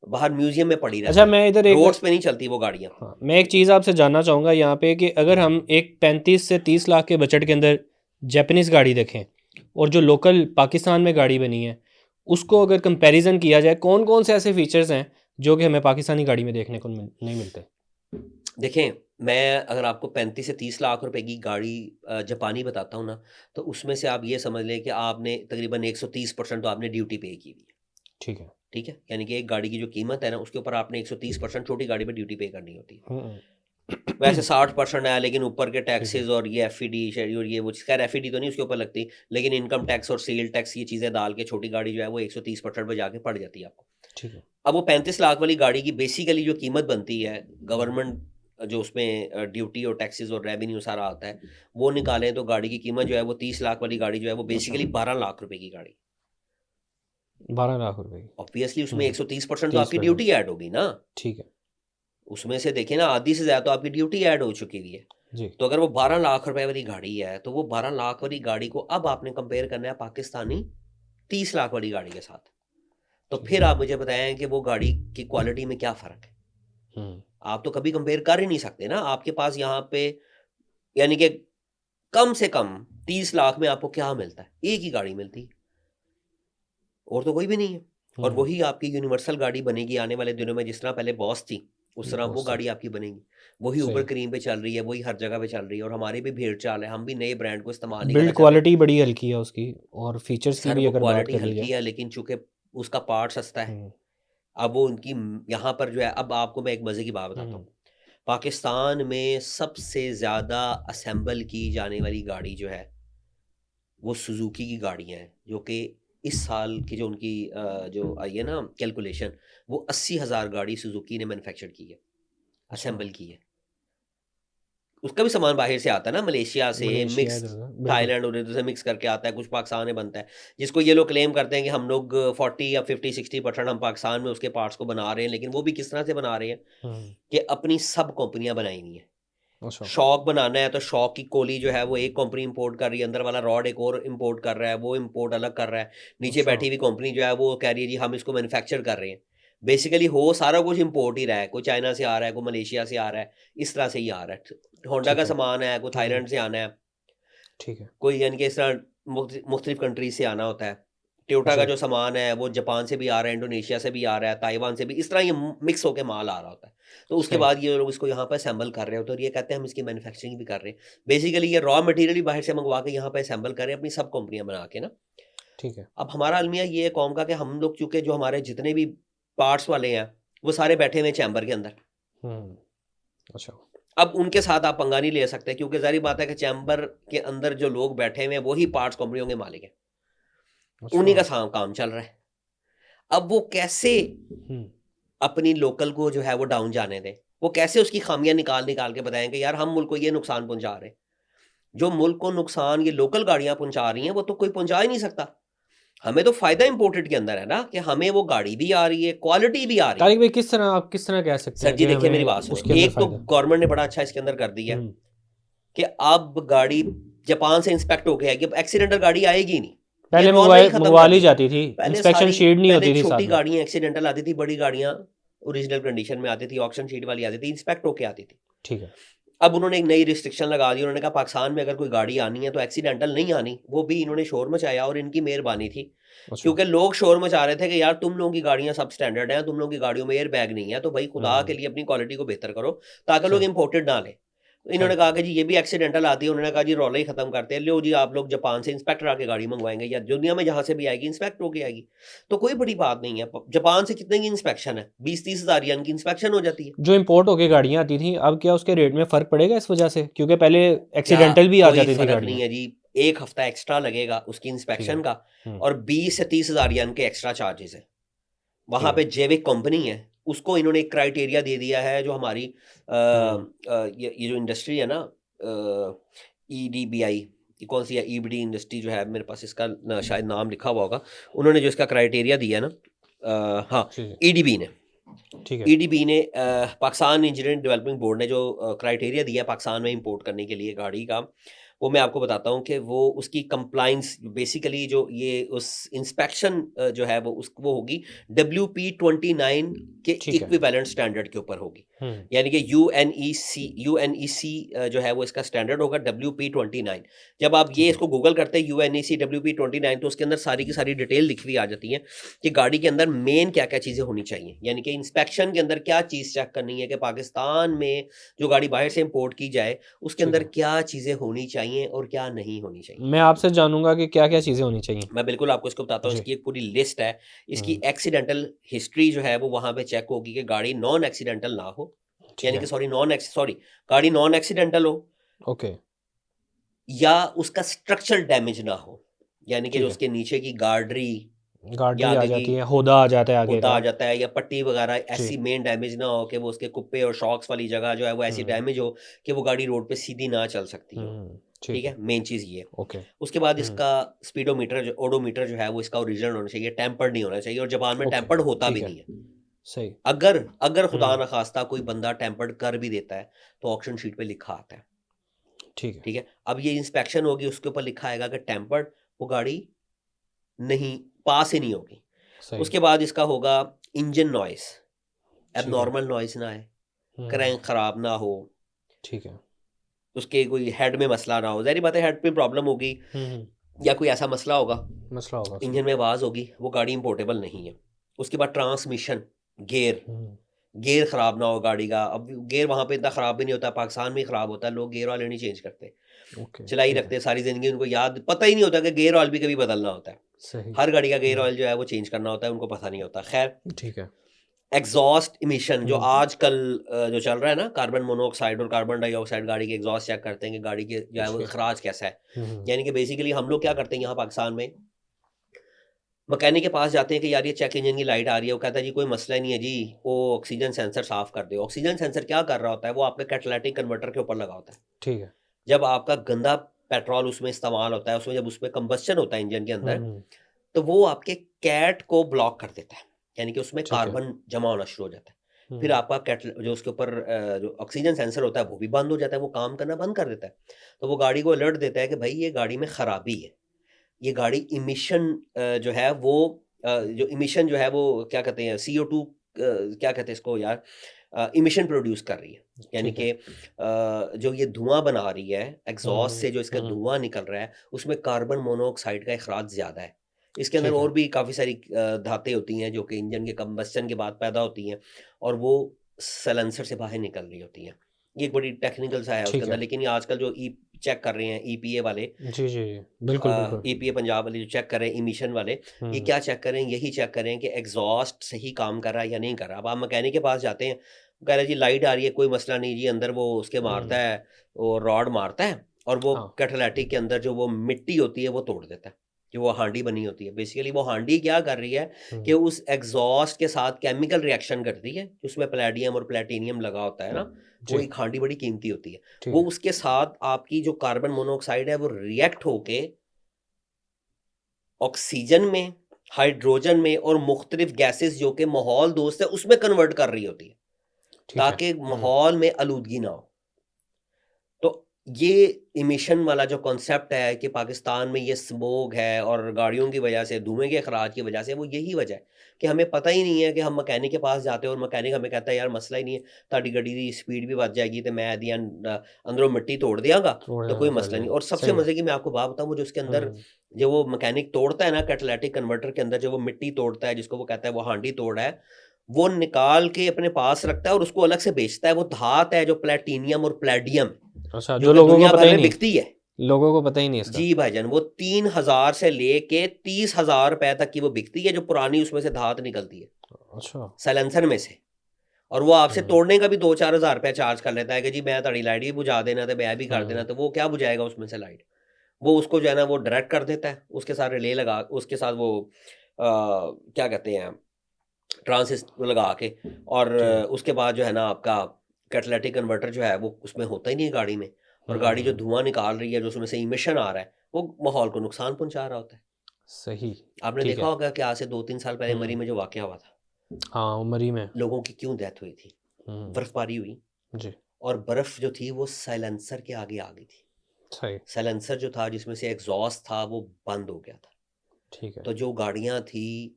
बाहर म्यूज़ियम में पड़ी अच्छा, रहती मैं हैं। इधर एक रोड्स पे नहीं चलती वो गाड़ियाँ। हाँ, मैं एक चीज़ आपसे जानना चाहूँगा यहाँ पे कि अगर हम एक 35 से 30 लाख के बजट के अंदर जापानीज़ गाड़ी देखें और जो लोकल पाकिस्तान में गाड़ी बनी है उसको अगर कंपैरिजन किया जाए, कौन कौन से ऐसे फीचर्स हैं जो कि हमें पाकिस्तानी गाड़ी में देखने को नहीं मिलते? देखें, मैं अगर आपको 35 से 30 लाख रुपए की गाड़ी जापानी बताता हूँ ना, तो उसमें से आप ये समझ लें कि आपने तकरीबन 130% तो आपने ड्यूटी पे की हुई है। ठीक है। ठीक है? यानी कि एक गाड़ी की जो कीमत है ना, उसके ऊपर आपने 130% छोटी गाड़ी पे ड्यूटी पे करनी होती है। वैसे 60% है, लेकिन ऊपर के ठीक है। टैक्सेस और ये एफईडी शेड्यूल ये वो, खैर एफईडी तो नहीं उसके ऊपर लगती, लेकिन इनकम टैक्स और सेल टैक्स ये चीज़ें डाल के छोटी गाड़ी जो है वो 130% पे जाके पड़ जाती है आपको। ठीक है। अब वो 35 लाख वाली गाड़ी की बेसिकली जो कीमत बनती है, गवर्नमेंट जो उसमें ड्यूटी और टैक्सेस और रेवेन्यू सारा आता है, वो निकालें तो गाड़ी की कीमत जो है वो 30 लाख वाली गाड़ी जो है वो बेसिकली 12 लाख रुपए की गाड़ी। 12 लाख रुपए की। ऑब्वियसली उसमें 130% तो 30%। आपकी ड्यूटी ऐड होगी ना। ठीक है उसमें से देखिए ना, आधी से ज़्यादा तो आपकी ड्यूटी ऐड हो चुकी हुई है। जी। तो अगर वो 12 लाख रुपए वाली गाड़ी है, तो वो 12 लाख वाली गाड़ी को अब आपने कंपेयर करना है पाकिस्तानी 30 लाख वाली गाड़ी के साथ। तो ठीक फिर आप मुझे बताएं कि वो गाड़ी की क्वालिटी में क्या फ़र्क है। आप तो कभी कंपेयर कर ही नहीं सकते ना। आपके पास यहाँ पे यानी कि कम से कम 30 लाख में आपको क्या मिलता है? एक ही गाड़ी मिलती है, और तो कोई भी नहीं है। और वही आपकी यूनिवर्सल गाड़ी बनेगी आने वाले दिनों में, जिस तरह पहले बॉस थी उस तरह वो बॉस थी। गाड़ी आपकी बनेगी। वही सही। ऊबर क्रीम पे चल रही है, वही हर जगह पे चल रही है, और हमारी भी भेड़ चाल है, हम भी नए ब्रांड को इस्तेमाल नहीं करना बिल्ड चाहते। क्वालिटी बड़ी हल्की है उसकी, और फीचर्स की सर भी वो अगर बात क्वालिटी कर ली हल्की जाए। है, लेकिन चूंकि उसका पार्ट सस्ता है। हम्म। अब वो उनकी यहाँ पर जो है, अब आपको मैं एक मजे की बात बताता हूँ। पाकिस्तान में सबसे ज्यादा असेंबल की जाने वाली गाड़ी जो है वो सुजुकी की गाड़ियाँ हैं, जो कि इस साल की जो उनकी जो आई है ना कैलकुलेशन, वो 80,000 गाड़ी सुजुकी ने मैन्युफैक्चर की है, अच्छा। असेंबल की है। उसका भी सामान बाहर से आता है ना, मलेशिया से मलेशिया मिक्स, इधर उधर, बिल्कुल। थाईलैंड और इधर से मिक्स करके आता है, कुछ पाकिस्तान में बनता है। जिसको ये लोग क्लेम करते हैं कि हम लोग 40 या 50-60% हम पाकिस्तान में उसके पार्ट्स को बना रहे हैं, लेकिन वो भी किस तरह से बना रहे हैं कि अपनी सब कंपनियां बनाई हुई हैं। अच्छा। शॉक बनाना है तो शॉक की कोली जो है वो एक कंपनी इंपोर्ट कर रही है, अंदर वाला रॉड एक और इंपोर्ट कर रहा है, वो इंपोर्ट अलग कर रहा है। नीचे अच्छा। बैठी हुई कंपनी जो है वो कह रही है जी हम इसको मैन्युफैक्चर कर रहे हैं। बेसिकली हो सारा कुछ इंपोर्ट ही रहा है, कोई चाइना से आ रहा है, कोई मलेशिया से आ रहा है, इस तरह से ही आ रहा है। होंडा ठीक का है। सामान है, कोई थाईलैंड से आना है, ठीक है कोई यानी कि इस तरह मुख्तलिफ कंट्रीज से आना होता है। टोयोटा का जी। जो सामान है वो जापान से भी आ रहा है, इंडोनेशिया से भी आ रहा है, ताइवान से भी, इस तरह ये मिक्स होकर माल आ रहा होता है। तो उसके सही। बाद ये लोग इसको यहाँ पर असेंबल कर रहे होते हैं, और ये कहते हैं हम इसकी मैन्युफैक्चरिंग भी कर रहे हैं। बेसिकली ये रॉ मटेरियल भी बाहर से मंगवा के यहाँ पे असेंबल कर रहे हैं, अपनी सब कंपनियां बना के ना। ठीक है। अब हमारा अलमिया ये है कौम का कि हम लोग चूंकि जो हमारे जितने भी पार्ट्स वाले हैं वो सारे बैठे हुए चैम्बर के अंदर। अच्छा। अब उनके साथ आप पंगा नहीं ले सकते, क्योंकि जारी बात है कि चैम्बर के अंदर जो लोग बैठे हुए हैं वही पार्ट्स कंपनियों के मालिक हैं, उन्हीं का अच्छा। काम चल रहा है। अब वो कैसे अपनी लोकल को जो है वो डाउन जाने दें, वो कैसे उसकी खामियां निकाल निकाल के बताएं कि यार हम मुल्क को ये नुकसान पहुंचा रहे हैं। जो मुल्क को नुकसान ये लोकल गाड़ियां पहुंचा रही हैं वो तो कोई पहुंचा ही नहीं सकता। हमें तो फायदा इंपोर्टेड के अंदर है ना कि हमें वो गाड़ी भी आ रही है, क्वालिटी भी आ रही है। तारिक भाई किस तरह, आप किस तरह कह सकते सर हैं जी कि देखिए मेरी हमें बात उसके सुनो, अंदर एक तो फायदा? गवर्नमेंट ने बड़ा अच्छा इसके अंदर कर दिया कि अब गाड़ी जापान से इंस्पेक्ट होके आएगी, अब एक्सीडेंटल गाड़ी आएगी नहीं। पहले ये नॉर्मली खत्म मंगवा कर ली दिया। जाती थी, पहले इंस्पेक्शन सारी शीट नहीं पहले होती थी छोटी साथ में। गाड़ियां एक्सीडेंटल आती थी, बड़ी गाड़ियां ओरिजिनल कंडीशन में आती थी, ऑक्शन शीट वाली आती थी, इंस्पेक्ट होके आती थी। ठीक है। अब उन्होंने एक नई रिस्ट्रिक्शन लगा दी, उन्होंने कहा पाकिस्तान में अगर कोई गाड़ी आनी है तो एक्सीडेंटल नहीं आनी। वो भी इन्होंने शोर मचाया और इनकी मेहरबानी थी, अच्छा। क्योंकि लोग शोर मचा रहे थे कि यार तुम लोगों की गाड़ियां सब स्टैंडर्ड हैं, तुम लोगों की गाड़ियों में एयर बैग नहीं है, तो भाई खुदा के लिए अपनी क्वालिटी को बेहतर करो ताकि लोग सही। इंपोर्टेड ना लें। तो इन्होंने सही। कहा कि जी ये भी एक्सीडेंटल आती है, उन्होंने कहा जी रौला ही खत्म करते हैं, लो जी आप लोग जापान से इंस्पेक्टर आके गाड़ी मंगवाएंगे या दुनिया में जहां से भी आएगी इंस्पेक्ट होके आएगी। तो कोई बड़ी बात नहीं है, जापान से कितने की इंस्पेक्शन है, 20-30 हज़ार यानी की इंस्पेक्शन हो जाती है। जो इम्पोर्ट होके गाड़ियां आती थी, अब क्या उसके रेट में फर्क पड़ेगा इस वजह से? क्योंकि पहले क्या एक्सीडेंटल भी आ कोई जाती थी फर्क गाड़ियां। नहीं है जी, एक हफ्ता एक्स्ट्रा लगेगा उसकी इंस्पेक्शन का हम्म। और 20 से 30 हज़ार यानी के एक्स्ट्रा चार्जेस है। वहां ठीक पे जैविक कंपनी है, उसको इन्होंने एक क्राइटेरिया दे दिया है, जो हमारी ये जो इंडस्ट्री है ना, EDBI, कौन सी है, EBD इंडस्ट्री जो है, मेरे पास इसका शायद नाम लिखा हुआ होगा, उन्होंने जो इसका क्राइटेरिया दिया है ना, हाँ EDB ने, ठीक है। EDB ने पाकिस्तान इंजीनियरिंग डेवलपमेंट बोर्ड ने जो क्राइटेरिया दिया पाकिस्तान में इंपोर्ट करने के लिए गाड़ी का, वो मैं आपको बताता हूँ कि वो उसकी कंप्लाइंस बेसिकली जो ये उस इंस्पेक्शन जो है वो होगी WP29 के ठीक है। इक्विवेलेंट स्टैंडर्ड के ऊपर होगी। यानी कि UNEC जो है वो इसका स्टैंडर्ड होगा WP29। जब आप ये इसको गूगल करते हैं UNEC WP29 तो उसके अंदर सारी की सारी डिटेल लिखी हुई आ जाती है कि गाड़ी के अंदर मेन क्या क्या चीज़ें होनी चाहिए, यानी कि इंस्पेक्शन के अंदर क्या चीज़ चेक करनी है कि पाकिस्तान में जो गाड़ी बाहर से इम्पोर्ट की जाए उसके अंदर क्या चीज़ें होनी चाहिए और क्या नहीं होनी चाहिए। मैं आपसे जानूंगा कि क्या क्या चीज़ें होनी चाहिए। मैं बिल्कुल आपको इसको बताता हूँ, इसकी एक पूरी लिस्ट है। इसकी एक्सीडेंटल हिस्ट्री जो है वो वहां पे चेक होगी कि गाड़ी नॉन एक्सीडेंटल ना हो, यानी कि गाड़ी नॉन एक्सीडेंटल हो, ओके, या उसका स्ट्रक्चरल डैमेज ना हो, यानी कि जो उसके नीचे की गार्डरी आ जाती है, होदा आ जाता है आगे होता का, आ जाता है, या पट्टी वगैरह ऐसी मेन डैमेज ना हो कि वो उसके कुप्पे और शॉक्स वाली जगह जो है वो ऐसी डैमेज हो कि वो गाड़ी रोड पे सीधी ना चल सकती हो। ठीक है, मेन चीज़ ये। ओके। उसके बाद इसका स्पीडोमीटर ओडोमीटर जो है वो इसका ओरिजिनल होना चाहिए, टेम्पर्ड नहीं होना चाहिए, और जापान में टेम्पर्ड होता भी नहीं है। सही। अगर खुदा न खास्ता कोई बंदा टेम्पर्ड कर भी देता है तो ऑक्शन शीट पे लिखा आता है। ठीक है, अब ये इंस्पेक्शन होगी, उसके ऊपर लिखा आएगा कि टेम्पर्ड, वो गाड़ी नहीं पास ही नहीं होगी। उसके बाद इसका होगा इंजन नॉइस, एबनॉर्मल नॉइस ना आए, क्रैंक खराब ना हो, ठीक है, उसके कोई हेड में मसला ना हो, ज़ाहिर बात है हेड पे प्रॉब्लम होगी या कोई ऐसा मसला होगा, इंजन में आवाज़ होगी, वो गाड़ी इंपोर्टेबल नहीं है। उसके बाद ट्रांसमिशन, गेयर ख़राब ना हो गाड़ी का। अब गेयर वहाँ पे इतना ख़राब भी नहीं होता, पाकिस्तान में ख़राब होता है, लोग गेयर ऑयल नहीं चेंज करते, चलाई रखते सारी ज़िंदगी, उनको याद पता ही नहीं होता कि गेयर ऑयल भी कभी बदलना होता है। हर गाड़ी का गेयर ऑयल जो है वो चेंज करना होता है, उनको पता नहीं होता। खैर, ठीक है। एग्जॉस्ट इमिशन जो आजकल जो चल रहा है ना, कार्बन मोनोऑक्साइड और कार्बन डाइऑक्साइड, गाड़ी के एग्जॉस्ट चेक करते हैं कि गाड़ी के जो है वो खराज कैसा है। यानी कि बेसिकली हम लोग क्या करते हैं यहाँ पाकिस्तान में, मैकेनिक के पास जाते हैं कि यार ये चेक इंजन की लाइट आ रही है, वो कहता है जी कोई मसला नहीं है जी, वो ऑक्सीजन सेंसर साफ कर दो। ऑक्सीजन सेंसर क्या कर रहा होता है, वो आपके कैटालिटिक कन्वर्टर के ऊपर लगा होता है। ठीक है, जब आपका गंदा पेट्रोल उसमें इस्तेमाल होता है, उसमें जब उसमें कंबस्शन होता है इंजन के अंदर, तो वो आपके कैट को ब्लॉक कर देता है, यानी कि उसमें कार्बन जमा होना शुरू हो जाता है। फिर आपका जो उसके ऊपर जो ऑक्सीजन सेंसर होता है वो भी बंद हो जाता है, वो काम करना बंद कर देता है। तो वो गाड़ी को अलर्ट देता है कि भाई ये गाड़ी में खराबी है, ये गाड़ी इमिशन जो है वो जो इमिशन जो है वो क्या कहते हैं, CO2 क्या कहते हैं इसको यार, इमिशन प्रोड्यूस कर रही है, यानी कि जो ये धुआं बना रही है एग्जॉस्ट से, जो इसका धुआं निकल रहा है उसमें कार्बन मोनोऑक्साइड का अखराज ज़्यादा है। इसके अंदर और भी काफ़ी सारी धातें होती हैं जो कि इंजन के कंबस्शन के बाद पैदा होती हैं और वो सलेंसर से बाहर निकल रही होती हैं। ये एक बड़ी टेक्निकल सा है उसके अंदर, लेकिन ये आजकल जो चेक कर रहे हैं EPA वाले, जी बिल्कुल EPA पंजाब वाले जो चेक कर रहे हैं इमिशन वाले, ये क्या चेक करें, यही चेक करें कि एग्जॉस्ट सही काम कर रहा है या नहीं कर रहा। अब आप मैकेनिक के पास जाते हैं, कह रहे हैं जी लाइट आ रही है, कोई मसला नहीं जी, अंदर वो उसके मारता है, वो रॉड मारता है और वो कैटालिटिक के अंदर जो वो मिट्टी होती है वो तोड़ देता है। जो वो हांडी बनी होती है, बेसिकली वो हांडी क्या कर रही है हम्म, कि उस एग्जॉस्ट के साथ केमिकल रिएक्शन करती है, उसमें पैलेडियम और प्लेटिनियम लगा होता है ना, वो जी एक हांडी बड़ी कीमती होती है। ठीक वो है। उसके साथ आपकी जो कार्बन मोनोऑक्साइड है वो रिएक्ट होके ऑक्सीजन में, हाइड्रोजन में और मुख्तलिफ गैसेस जो कि माहौल दोस्त है उसमें कन्वर्ट कर रही होती है, ठीक है। ताकि माहौल में आलूदगी ना हो। तो ये इमिशन वाला जो कॉन्सेप्ट है कि पाकिस्तान में ये स्मोग है और गाड़ियों की वजह से, धुएं के अखराज की वजह से, वो यही वजह है कि हमें पता ही नहीं है कि हम मकैनिक के पास जाते हैं और मकैनिक हमें कहता है यार मसला ही नहीं है, ताड़ी गड्डी की स्पीड भी बढ़ जाएगी तो मैं यदि अंदरों मिट्टी तोड़ दियागा थोड़ा तो कोई कर मसला नहीं। लेंगे, और सबसे सही है। मजे की मैं आपको बात बताऊं, वो जो उसके अंदर हम्म, जो वो मकैनिक तोड़ता है ना कैटालिटिक कन्वर्टर के अंदर, जो वो मिट्टी तोड़ता है जिसको वो कहता है वो हांडी तोड़ा है, वो निकाल के अपने पास रखता है और उसको अलग से बेचता है। वो धात है जो प्लेटिनियम और प्लेडियम, अच्छा, जो जो कि लोगों को दुनिया पता भर ही में नहीं, बिकती है। लोगों को पता ही नहीं इसका। जी भाईजान, वो 3,000 से लेके 30,000 रुपए तक की वो बिकती है, जो पुरानी उसमें से धात निकलती है अच्छा। साइलेंसर में से। और वो आपसे हम्म, तोड़ने का भी 2-4 हज़ार रुपया चार्ज कर लेता है कि जी मैं ताड़ी लाइट ही बुझा देना, तो मैं भी कर देना। हम्म, तो वो क्या बुझाएगा उसमें से लाइट, वो उसको जो है ना वो डायरेक्ट कर देता है, उसके साथ रिले लगा, उसके साथ वो क्या कहते हैं ट्रांसिस्टर लगा के, और ठीक है। उसके बाद जो है ना आपका कैटालिटिक कन्वर्टर जो है वो उसमें होता ही नहीं है गाड़ी में। और गाड़ी जो हम्म, धुआं निकाल रही है, जो उसमें से इमिशन आ रहा है, वो माहौल को नुकसान पहुंचा रहा होता है। सही। आपने ठीक देखा है। होगा कि आज से 2-3 साल पहले मरी हम्म, में जो वाकया हुआ था, हाँ उमरी में। लोगों की क्यों डेथ हुई थी? हम्म, बर्फबारी हुई, जी और बर्फ जो थी वो साइलेंसर के आगे आ गई थी। सही। साइलेंसर जो था जिसमें से एग्जॉस्ट था वो बंद हो गया था। ठीक है। तो जो गाड़ियां थी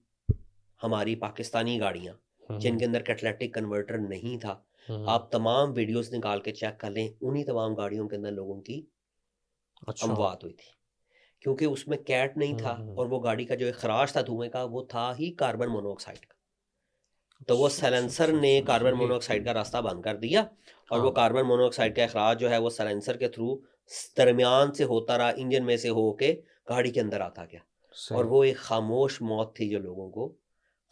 हमारी पाकिस्तानी गाड़ियां, हम्म, जिनके अंदर कैटालिटिक कन्वर्टर नहीं था, हम्म, आप तमाम वीडियोस निकाल के चेक कर लें, उन्हीं तमाम गाड़ियों के अंदर लोगों की अच्छा। अमवात हुई थी, क्योंकि उसमें कैट नहीं था। हम्म, और वो गाड़ी का जो खराश था धुएं का, वो था ही कार्बन मोनोऑक्साइड का। तो वो अच्छा अच्छा साइलेंसर अच्छा ने अच्छा, कार्बन सही। मोनोऑक्साइड का रास्ता बंद कर दिया, और वो हाँ कार्बन मोनोऑक्साइड का अखराज जो है वो साइलेंसर के थ्रू दरमियान से होता रहा, इंजन में से होके गाड़ी के अंदर आता गया। और सही। वो एक खामोश मौत थी जो लोगों को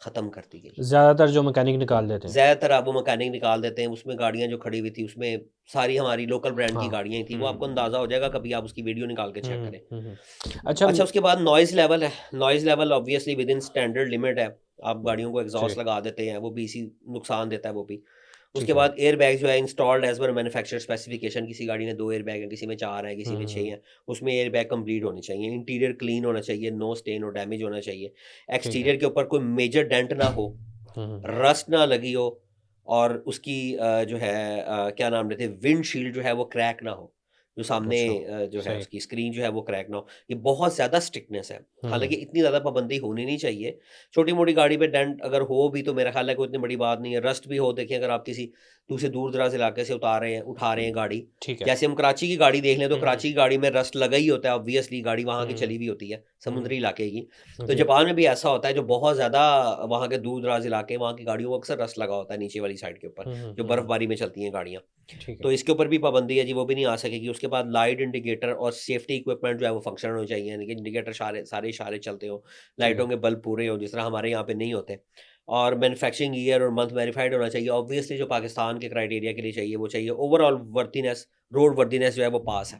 ख़त्म करती गई। ज्यादातर जो मैकेनिक निकाल देते हैं। ज़्यादातर अब वो मैकेनिक निकाल देते हैं, उसमें गाड़ियाँ जो खड़ी हुई थी उसमें सारी हमारी लोकल ब्रांड की हाँ। गाड़ियाँ ही थी। वो आपको अंदाज़ा हो जाएगा, कभी आप उसकी वीडियो निकाल के चेक करें। अच्छा अच्छा, उसके बाद नॉइज़ लेवल है। Noise level obviously with in standard limit है। आप गाड़ियों को जी एग्जॉस्ट लगा देते हैं, वो भी इसी नुकसान देता है वो भी। ठीक उसके है। बाद एयर बैग जो है installed as per manufacture specification, किसी गाड़ी में 2 एयर बैग हैं, किसी में 4 हैं, किसी में 6 हम्म, हैं। उसमें एयर बैग कंप्लीट होने चाहिए, इंटीरियर क्लीन होना चाहिए, नो स्टेन और डैमेज होना चाहिए, ठीक है। एक्सटीरियर के ऊपर कोई मेजर डेंट ना हो, हम्म, रस्ट ना लगी हो, और उसकी जो है क्या नाम लेते हैं, विंडशील्ड जो है वो क्रैक ना हो, जो सामने अच्छा जो है सही। उसकी स्क्रीन जो है वो क्रैक ना हो। ये बहुत ज़्यादा स्ट्रिक्टनेस है। हालाँकि इतनी ज़्यादा पाबंदी होनी नहीं चाहिए। छोटी-मोटी गाड़ी पे डेंट अगर हो भी तो मेरा ख़्याल है कोई इतनी बड़ी बात नहीं है। रस्ट भी हो, देखिए अगर आप किसी दूसरे दूर-दराज़ इलाके से उठा रहे हैं गाड़ी, ठीक है। जैसे हम कराची की गाड़ी देख लें तो हम्म, कराची की गाड़ी में रस्ट लगा ही होता है, ऑब्वियसली गाड़ी वहाँ की हम्म, चली हुई होती है, हम्म, समुद्री इलाके की। तो जी जापान में भी ऐसा होता है, जो बहुत ज़्यादा वहाँ के दूर-दराज़ इलाके, वहाँ की गाड़ियों को अक्सर रस्ट लगा होता है नीचे वाली साइड के ऊपर, जो बर्फ़बारी में चलती हैं गाड़ियाँ। ठीक है। तो इसके ऊपर भी पाबंदी है जी, वो भी नहीं आ सकेगी। उसके बाद लाइट इंडिकेटर और सेफ्टी इक्विपमेंट जो है वो फंक्शनल होने चाहिए, यानी कि इंडिकेटर सारे सारे इशारे चलते हो, ठीक है। लाइटों के बल्ब पूरे हो, जिस तरह हमारे यहाँ पे नहीं होते। और मैन्युफैक्चरिंग ईयर और मंथ वेरीफाइड होना चाहिए। ऑब्वियसली जो पाकिस्तान के क्राइटेरिया के लिए चाहिए वो चाहिए। ओवरऑल वर्दीनेस, रोड वर्दीनेस जो है वो पास है,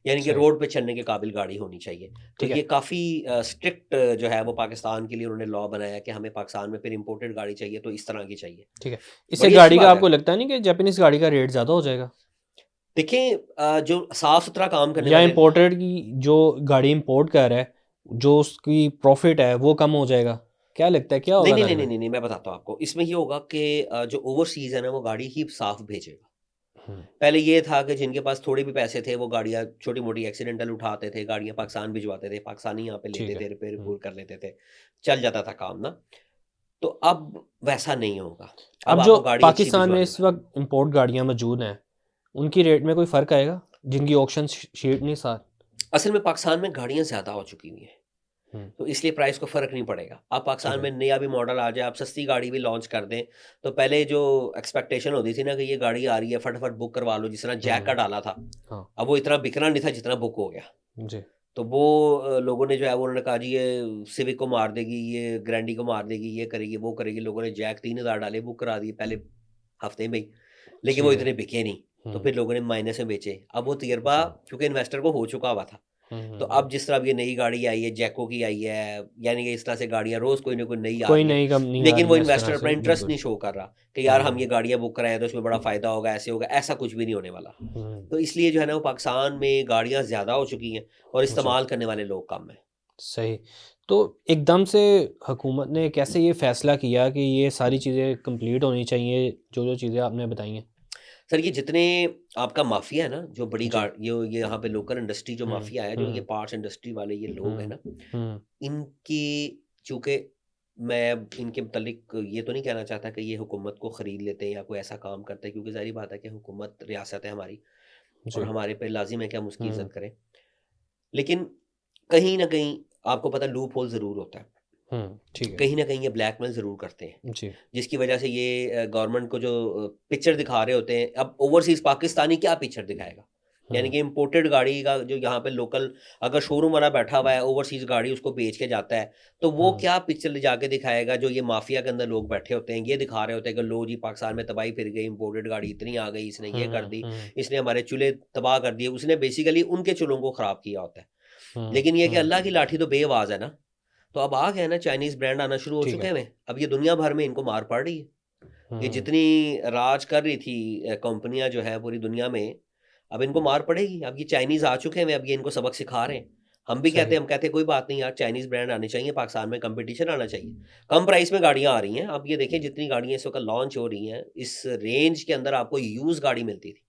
यानी कि सही। रोड पे चलने के काबिल गाड़ी होनी चाहिए। तो ठीक ये है। काफ़ी स्ट्रिक्ट जो है वो पाकिस्तान के लिए उन्होंने लॉ बनाया है कि हमें पाकिस्तान में फिर इंपोर्टेड गाड़ी चाहिए तो इस तरह की चाहिए। ठीक है। इससे बड़ी अच्छी गाड़ी का बात आपको है। लगता नहीं कि जापानीज गाड़ी का रेट ज्यादा हो जाएगा, देखिए जो साफ सुथरा काम करने या वाले, इम्पोर्टेड की जो गाड़ी इंपोर्ट कर रहा है, जो उसकी प्रॉफिट है वो कम हो जाएगा? क्या लगता है, क्या नहीं होगा नहीं नहीं लाइफ नहीं में? नहीं नहीं, मैं बताता हूँ आपको। इसमें ये होगा कि जो ओवरसीज है ना वो गाड़ी ही साफ भेजेगा। हम्म, पहले ये था कि जिनके पास थोड़े भी पैसे थे वो गाड़ियाँ छोटी मोटी एक्सीडेंटल उठाते थे, गाड़ियाँ पाकिस्तान भिजवाते थे, पाकिस्तानी यहाँ पे ठीक लेते है। थे, रिपेयर रिपूर कर लेते थे, चल जाता था काम ना। तो अब वैसा नहीं होगा, अब अब जो आपको गाड़ी अच्छी पाकिस्तान में भिजवानी इस होगी। वक्त इंपोर्ट गाड़ियां मौजूद हैं, उनकी रेट में कोई फ़र्क आएगा, जिनकी ऑक्शन शीट नहीं साथ? असल में पाकिस्तान में गाड़ियाँ ज़्यादा हो चुकी हुई हैं, हम्म, तो इसलिए प्राइस को फ़र्क नहीं पड़ेगा। अब ठीक पाकिस्तान है। में नया भी मॉडल आ जाए, आप सस्ती गाड़ी भी लॉन्च कर दें, तो पहले जो एक्सपेक्टेशन होती थी ना कि ये गाड़ी आ रही है फटाफट बुक करवा लो, जिस तरह जैक का डाला था, हाँ अब वो इतना बिकना नहीं था जितना बुक हो गया। जी तो वो लोगों ने जो है वो उन्होंने कहा जी ये सिविक को मार देगी, ये ग्रैंडी को मार देगी, ये करेगी, वो करेगी। लोगों ने जैक 3,000 डाले, बुक करा दिए पहले हफ्ते में ही, लेकिन वो ठीक है। इतने बिके नहीं। तो फिर लोगों ने माइनस में बेचे। अब वो तजर्बा जी क्योंकि इन्वेस्टर को हो चुका हुआ था, तो अब जिस तरह अब ये नई गाड़ी आई है, जैको की आई है, यानी कि इस तरह से गाड़ियां रोज कोई ना कोई नई आ कोई रही है, नई कंपनी आ लेकिन रही वो है इस तरह इन्वेस्टर अपना से, इंटरेस्ट बिल्कुल। नहीं शो कर रहा कि यार हम ये गाड़ियां बुक कराएं तो इसमें बड़ा फायदा होगा, ऐसे होगा, ऐसा कुछ भी नहीं होने वाला। तो इसलिए जो है ना वो पाकिस्तान में गाड़ियां ज्यादा हो चुकी हैं और इस्तेमाल करने वाले लोग कम हैं। सही। तो एकदम से हुकूमत ने कैसे ये फैसला किया कि ये सारी चीज़ें कंप्लीट होनी चाहिए, जो जो चीज़ें आपने बताई हैं? सर ये जितने आपका माफिया है ना, जो बड़ी जी। गाड़ी ये यहाँ पे लोकल इंडस्ट्री जो माफिया है, जो ये पार्ट्स इंडस्ट्री वाले ये लोग हैं ना, हम्म इनकी, चूंकि मैं इनके मुतालिक ये तो नहीं कहना चाहता कि ये हुकूमत को ख़रीद लेते हैं या कोई ऐसा काम करते हैं, क्योंकि ज़ाहिर बात है कि हुकूमत रियासत है हमारी और जी। हमारे पे लाजिम है कि हम उसकी हम्म इज़्ज़त करें। लेकिन कहीं ना कहीं आपको पता लूप होल ज़रूर होता है, ठीक है। कहीं ना कहीं ये ब्लैकमेल ज़रूर करते हैं, जी। जिसकी वजह से ये गवर्नमेंट को जो पिक्चर दिखा रहे होते हैं, अब ओवरसीज़ पाकिस्तानी क्या पिक्चर दिखाएगा, यानी कि इम्पोर्टेड गाड़ी का जो यहाँ पे लोकल अगर शोरूम वाला बैठा हुआ है, ओवरसीज़ गाड़ी उसको बेच के जाता है, तो वो क्या पिक्चर ले जाके दिखाएगा, जो ये माफिया के अंदर लोग बैठे होते हैं, ये दिखा रहे होते हैं कि लो जी पाकिस्तान में तबाही फिर गई, इम्पोर्टेड गाड़ी इतनी आ गई, इसने ये कर दी, इसने हमारे चूल्हे तबाह कर दिए, उसने बेसिकली उनके चूल्हों को ख़राब किया होता है। लेकिन ये कि अल्लाह की लाठी तो बेआवाज़ है ना, तो अब आ गया ना, चाइनीज़ ब्रांड आना शुरू हो ठीक चुके है। हैं, अब ये दुनिया भर में इनको मार पड़ रही है। ये जितनी राज कर रही थी कंपनियां जो है पूरी दुनिया में, अब इनको मार पड़ेगी। अब ये चाइनीज़ आ चुके हैं, अब ये इनको सबक सिखा रहे हैं। हम भी कहते सही। हैं, हम कहते हैं कोई बात नहीं यार, चाइनीज़ ब्रांड आने चाहिए पाकिस्तान में, कंपटीशन आना चाहिए, कम प्राइस में गाड़ियां आ रही हैं। अब ये देखें जितनी गाड़ियां इस वक्त लॉन्च हो रही हैं, इस रेंज के अंदर आपको यूज गाड़ी मिलती थी,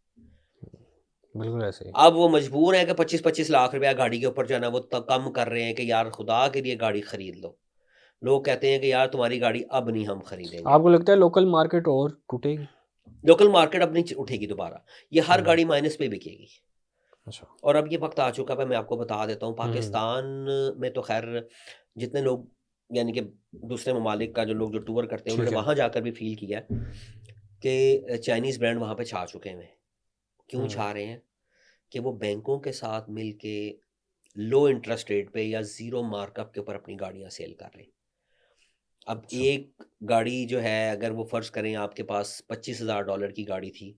बिल्कुल ऐसे ही। अब वो मजबूर है कि 25-25 लाख रुपया गाड़ी के ऊपर जो है ना वो कम कर रहे हैं कि यार खुदा के लिए गाड़ी खरीद लो। लोग कहते हैं कि यार तुम्हारी गाड़ी अब नहीं हम खरीदेंगे। आपको लगता है लोकल मार्केट और टूटेगी? लोकल मार्केट अब नहीं उठेगी दोबारा, ये हर गाड़ी माइनस पे बिकेगी। अच्छा। और अब ये वक्त आ चुका है, मैं आपको बता देता हूँ, पाकिस्तान में तो खैर जितने लोग, यानी कि दूसरे ममालिक का जो लोग जो टूर करते हैं, ठीक उन्होंने है। वहाँ जाकर भी फील किया कि चाइनीज़ ब्रांड वहाँ पे छा चुके हैं। क्यों छा रहे हैं? कि वो बैंकों के साथ मिल के लो इंटरेस्ट रेट पे या ज़ीरो मार्कअप के ऊपर अपनी गाड़ियाँ सेल कर रहे हैं। अब अच्छा। एक गाड़ी जो है, अगर वो फ़र्ज़ करें आपके पास $25,000 की गाड़ी थी,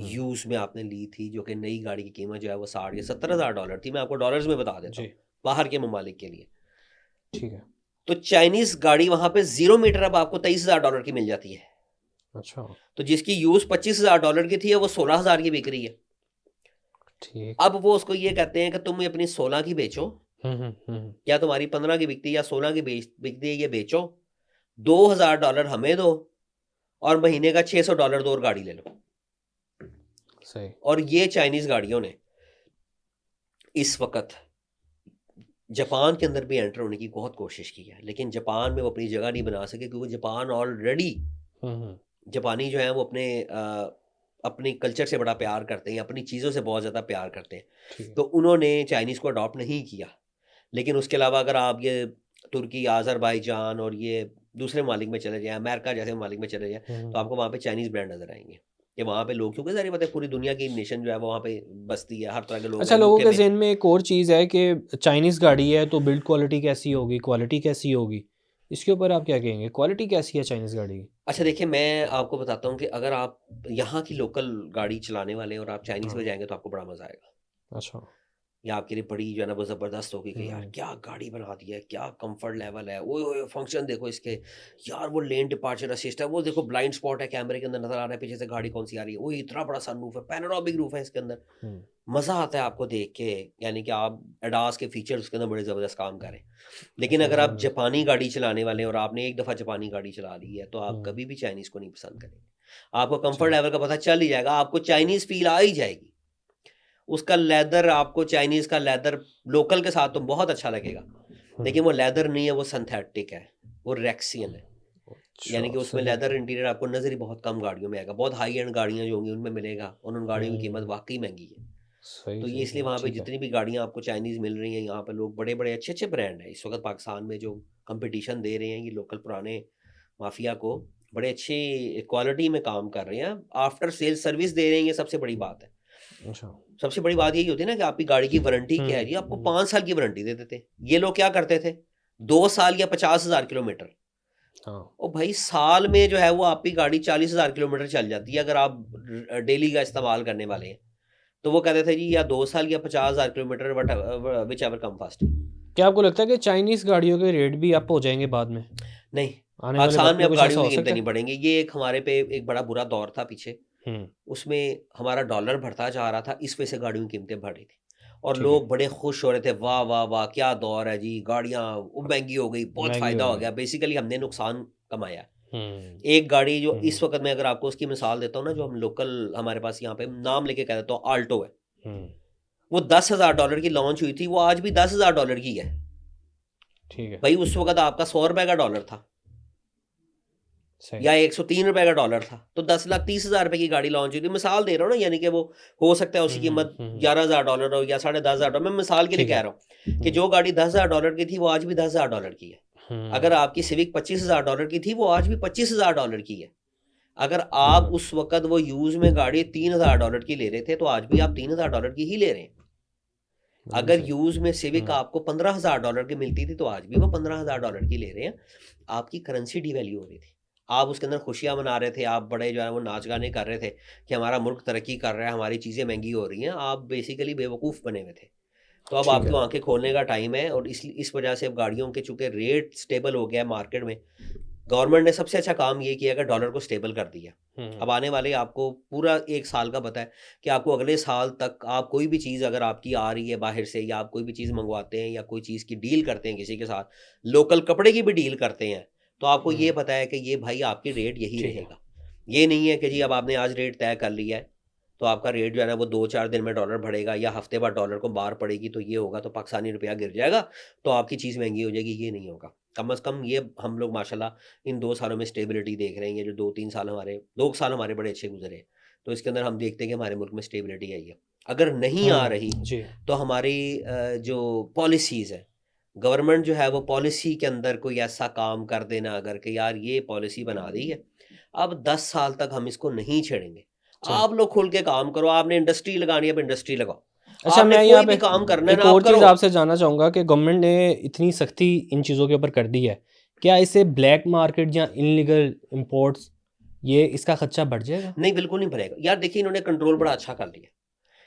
यूज़ में आपने ली थी, जो कि नई गाड़ी की कीमत जो है वो 60 या $70,000 थी। मैं आपको डॉलर्स में बता देता जी। हूँ, बाहर के ममालिक के लिए। ठीक है। तो चाइनीज़ गाड़ी वहाँ पे 0 मीटर अब आपको $23,000 की मिल जाती है। अच्छा। तो जिसकी यूज़ $25,000 की थी, वो 16,000 की बिक रही है। ठीक। अब वो उसको ये कहते हैं कि तुम अपनी 16 की बेचो, या तुम्हारी 15 की बिकती है या 16 की बिकती है, ये बेचो, $2,000 हमें दो और महीने का $600 दो और गाड़ी ले लो। सही। और ये चाइनीज़ गाड़ियों ने इस वक्त जापान के अंदर भी एंटर होने की बहुत कोशिश की है, लेकिन जापान में वो अपनी जगह नहीं बना सके, क्योंकि जापान ऑलरेडी, जापानी जो है वो अपनी कल्चर से बड़ा प्यार करते हैं, अपनी चीज़ों से बहुत ज़्यादा प्यार करते हैं, ठीक है। तो उन्होंने चाइनीज़ को अडॉप्ट नहीं किया। लेकिन उसके अलावा अगर आप ये तुर्की, आज़रबाईजान और ये दूसरे ममालिक में चले जाएँ, अमेरिका जैसे ममालिक में चले जाएँ, तो आपको वहाँ पे चाइनीज़ ब्रांड नज़र आएँगे। कि वहाँ पे लोग, क्योंकि ज़ाहिर बात है पूरी दुनिया की नेशन जो है वो वहाँ पे बसती है, हर तरह के लोग अच्छा, हैं। लोगों यूके के में ज़हन में एक और चीज़ है कि चाइनीज़ गाड़ी है तो बिल्ड क्वालिटी कैसी होगी, क्वालिटी कैसी होगी, इसके ऊपर आप क्या कहेंगे? क्वालिटी कैसी है चाइनीज़ गाड़ी की? अच्छा देखिए, मैं आपको बताता हूँ कि अगर आप यहाँ की लोकल गाड़ी चलाने वाले हैं और आप चाइनीज़ में जाएँगे तो आपको बड़ा मज़ा आएगा। अच्छा। या आपके लिए बड़ी जो है ना वो ज़बरदस्त होगी कि यार क्या गाड़ी बना दी है, क्या कंफर्ट लेवल है, ओए ओए फंक्शन देखो इसके, यार वो लेन डिपार्चर असिस्ट है, वो देखो ब्लाइंड स्पॉट है, कैमरे के अंदर नज़र आ रहा है पीछे से गाड़ी कौन सी आ रही है, वो इतना बड़ा सनरूफ है, पैनोरामिक रूफ है इसके अंदर। मज़ा आता है आपको देख के, यानी कि आप एडास के फीचर्स उसके अंदर बड़े ज़बरदस्त काम करें। लेकिन अगर आप जापानी गाड़ी चलाने वाले हैं और आपने एक दफ़ा जापानी गाड़ी चला ली है, तो आप कभी भी चाइनीज़ को नहीं पसंद करेंगे। आपको कंफर्ट लेवल का पता चल ही जाएगा, आपको चाइनीज़ फील आ ही जाएगी। उसका लेदर, आपको चाइनीज़ का लेदर लोकल के साथ तो बहुत अच्छा लगेगा, लेकिन वो लेदर नहीं है, वो सिंथेटिक है, वो रेक्सियन है। यानी कि उसमें लेदर इंटीरियर आपको नज़र ही बहुत कम गाड़ियों में आएगा। बहुत हाई एंड गाड़ियाँ जो होंगी उनमें मिलेगा, और उन गाड़ियों की कीमत वाकई महंगी है। तो ये इसलिए वहाँ पे जितनी भी गाड़ियाँ आपको चाइनीज़ मिल रही हैं, यहाँ पे लोग बड़े बड़े अच्छे अच्छे ब्रांड हैं इस वक्त पाकिस्तान में जो कंपटीशन दे रहे हैं, ये लोकल पुराने माफिया को बड़े अच्छी क्वालिटी में काम कर रहे हैं, आफ्टर सेल सर्विस दे रहे हैं, ये सबसे बड़ी बात है। अच्छा। सबसे बड़ी बात यही होती है ना कि आपकी गाड़ी की वारंटी क्या है जी, आपको 5 साल की वारंटी दे देते। ये लोग क्या करते थे, 2 साल या 50,000 किलोमीटर। और भाई साल में जो है वो आपकी गाड़ी 40,000 किलोमीटर चल जाती है अगर आप डेली का इस्तेमाल करने वाले हैं। तो वो कहते थे जी या 2 साल या 50,000 kilometre, which ever come first. क्या आपको लगता है कि चाइनीज़ गाड़ियों के रेट भी अप हो जाएंगे बाद में, नहीं, आने वाले पाकिस्तान वक्त में में अब कुछ गाड़ियों ऐसा की हो कीमतें सकता नहीं है? बढ़ेंगी। ये एक हमारे पे एक बड़ा बुरा दौर था पीछे, हम्म, उसमें हमारा डॉलर बढ़ता जा रहा था, इस वजह से गाड़ियों की कीमतें बढ़ रही थी और ठीक है, लोग बड़े खुश हो रहे थे, वाह वाह वाह क्या दौर है जी, गाड़ियाँ महंगी हो गई, बहुत महंगी फ़ायदा हो हो गई। गया। बेसिकली हमने नुकसान कमाया। हम्म, एक गाड़ी जो हम्म, इस वक़्त मैं अगर आपको उसकी मिसाल देता हूँ ना, जो हम लोकल हमारे पास यहाँ पे नाम लेके कह देता हूँ, आल्टो है। हम्म, वो $10,000 की लॉन्च हुई थी, वो आज भी $10,000 की है। ठीक है, भाई उस वक़्त आपका ₹100 का डॉलर था सही, या ₹103 का डॉलर था, तो 10,30,000 की गाड़ी लॉन्च हुई थी। मिसाल दे रहा हूँ ना, यानी कि वो हो सकता है उसकी कीमत $11,000 हो या $10,500, मैं मिसाल के लिए ठीक कह है, रहा हूँ कि जो गाड़ी $10,000 की थी, वो आज भी $10,000 की है। अगर हम्म, आपकी सिविक $25,000 की थी, वो आज भी $25,000 की है। अगर आप उस वक़्त वो यूज़ में गाड़ी $3,000 की ले रहे थे, तो आज भी आप $3,000 की ही ले रहे हैं। बिल्कुल अगर सही, यूज़ में सिविक हम्म, आपको $15,000 की मिलती थी, तो आज भी वो $15,000 की ले रहे हैं। आपकी करेंसी डिवैल्यू हो रही थी। आप उसके अंदर खुशियाँ मना रहे थे, आप बड़े जो है वो नाच-गाने कर रहे थे कि हमारा मुल्क तरक्की कर रहा है, हमारी चीज़ें महँगी हो रही हैं। आप बेसिकली बेवकूफ़ बने हुए थे। तो अब ठीक है, आपको आँखें खोलने का टाइम है और इस वजह से अब गाड़ियों के चूँकि रेट स्टेबल हो गया है मार्केट में, गवर्नमेंट ने सबसे अच्छा काम ये किया कि डॉलर को स्टेबल कर दिया। हम्म, अब आने वाले आपको पूरा 1 साल का पता है कि आपको अगले साल तक आप कोई भी चीज़ अगर आपकी आ रही है बाहर से या आप कोई भी चीज़ मँगवाते हैं या कोई चीज़ की डील करते हैं किसी के साथ, लोकल कपड़े की भी डील करते हैं, तो आपको ये पता है कि ये भाई आपकी रेट यही ठीक है, रहेगा। ये नहीं है कि जी अब आपने आज रेट तय कर लिया है, तो आपका रेट जो है ना वो 2-4 दिन में डॉलर बढ़ेगा या हफ्ते बाद डॉलर को मार पड़ेगी तो ये होगा, तो पाकिस्तानी रुपया गिर जाएगा, तो आपकी चीज़ महँगी हो जाएगी, ये नहीं होगा। कम से कम ये हम लोग माशाल्लाह इन 2 सालों में स्टेबिलिटी देख रहे हैं। ये जो 2-3 साल हमारे 2 साल हमारे बड़े अच्छे गुज़रे हैं। तो इसके अंदर हम देखते हैं कि हमारे मुल्क में स्टेबिलिटी आई है। अगर नहीं आ रही, जी, तो हमारी जो पॉलिसीज़ हैं, गवर्नमेंट जो है वो पॉलिसी के अंदर कोई ऐसा काम कर देना अगर कि यार ये पॉलिसी बना दी है, अब 10 साल तक हम इसको नहीं छेड़ेंगे। जी। आप लोग खुल के काम करो, आपने इंडस्ट्री लगानी है, अब इंडस्ट्री लगाओ। अच्छा, आपने मैं यहाँ कोई पे भी काम करना है एक ना, आप और चीज़ करो। आपसे जानना चाहूँगा कि गवर्नमेंट ने इतनी सख्ती इन चीज़ों के ऊपर कर दी है, क्या इससे ब्लैक मार्केट या इल्लीगल इंपोर्ट्स ये इसका खर्चा बढ़ जाएगा? नहीं, बिल्कुल नहीं बनेगा। यार देखिए इन्होंने कंट्रोल बड़ा अच्छा कर लिया।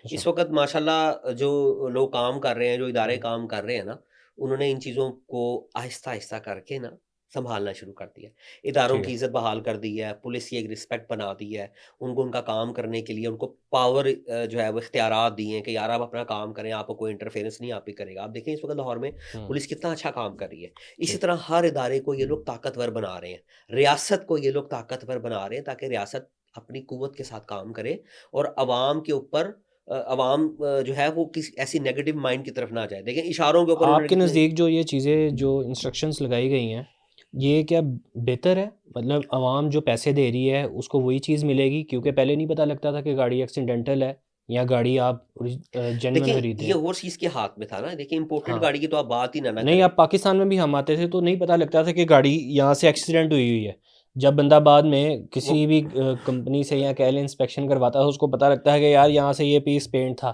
अच्छा, इस वक़्त माशाल्लाह जो लोग काम कर रहे हैं, जो इदारे हुँ, काम कर रहे हैं ना, उन्होंने इन चीज़ों को आहिस्ता-आहिस्ता करके ना सँभालना शुरू कर दिया है। इदारों ठीक की है, इज़्ज़त बहाल कर दी है, पुलिस की एक रिस्पेक्ट बना दी है, उनको उनका काम करने के लिए उनको पावर जो है वो इख्तियारात दिए हैं कि यार आप अपना काम करें, आपको कोई इंटरफेरेंस नहीं आप ही करेगा। आप देखें इस वक़्त लाहौर में हुँ, पुलिस कितना अच्छा काम कर रही है। इसी ठीक, तरह हर इदारे को ये लोग ताकतवर बना रहे हैं। रियासत को ये लोग ताकतवर बना रहे हैं ताकि रियासत अपनी क़ुव्वत के साथ काम करे और अवाम के ऊपर अवाम जो है वो किसी ऐसी नेगेटिव माइंड की तरफ ना जाए। देखें इशारों के ऊपर उन्होंने आपके कितने। नज़दीक जो ये चीज़ें जो इंस्ट्रक्शंस लगाई गई हैं, ये क्या बेहतर है? मतलब आवाम जो पैसे दे रही है, उसको वही चीज़ मिलेगी? क्योंकि पहले नहीं पता लगता था कि गाड़ी एक्सीडेंटल है या गाड़ी आप जेन्युइन देखिए खरीद रहे ये हैं। और चीज़ के हाथ में था ना, देखिए इम्पोर्टेड हाँ। गाड़ी की तो आप बात ही ना नहीं, करें। अब पाकिस्तान में भी हम आते थे तो नहीं पता लगता था कि गाड़ी यहाँ से एक्सीडेंट हुई हुई है। जब बंदा बाद में वो किसी भी कंपनी से या कह लें इंस्पेक्शन करवाता है, उसको पता लगता है कि यार यहाँ से ये पीस पेंट था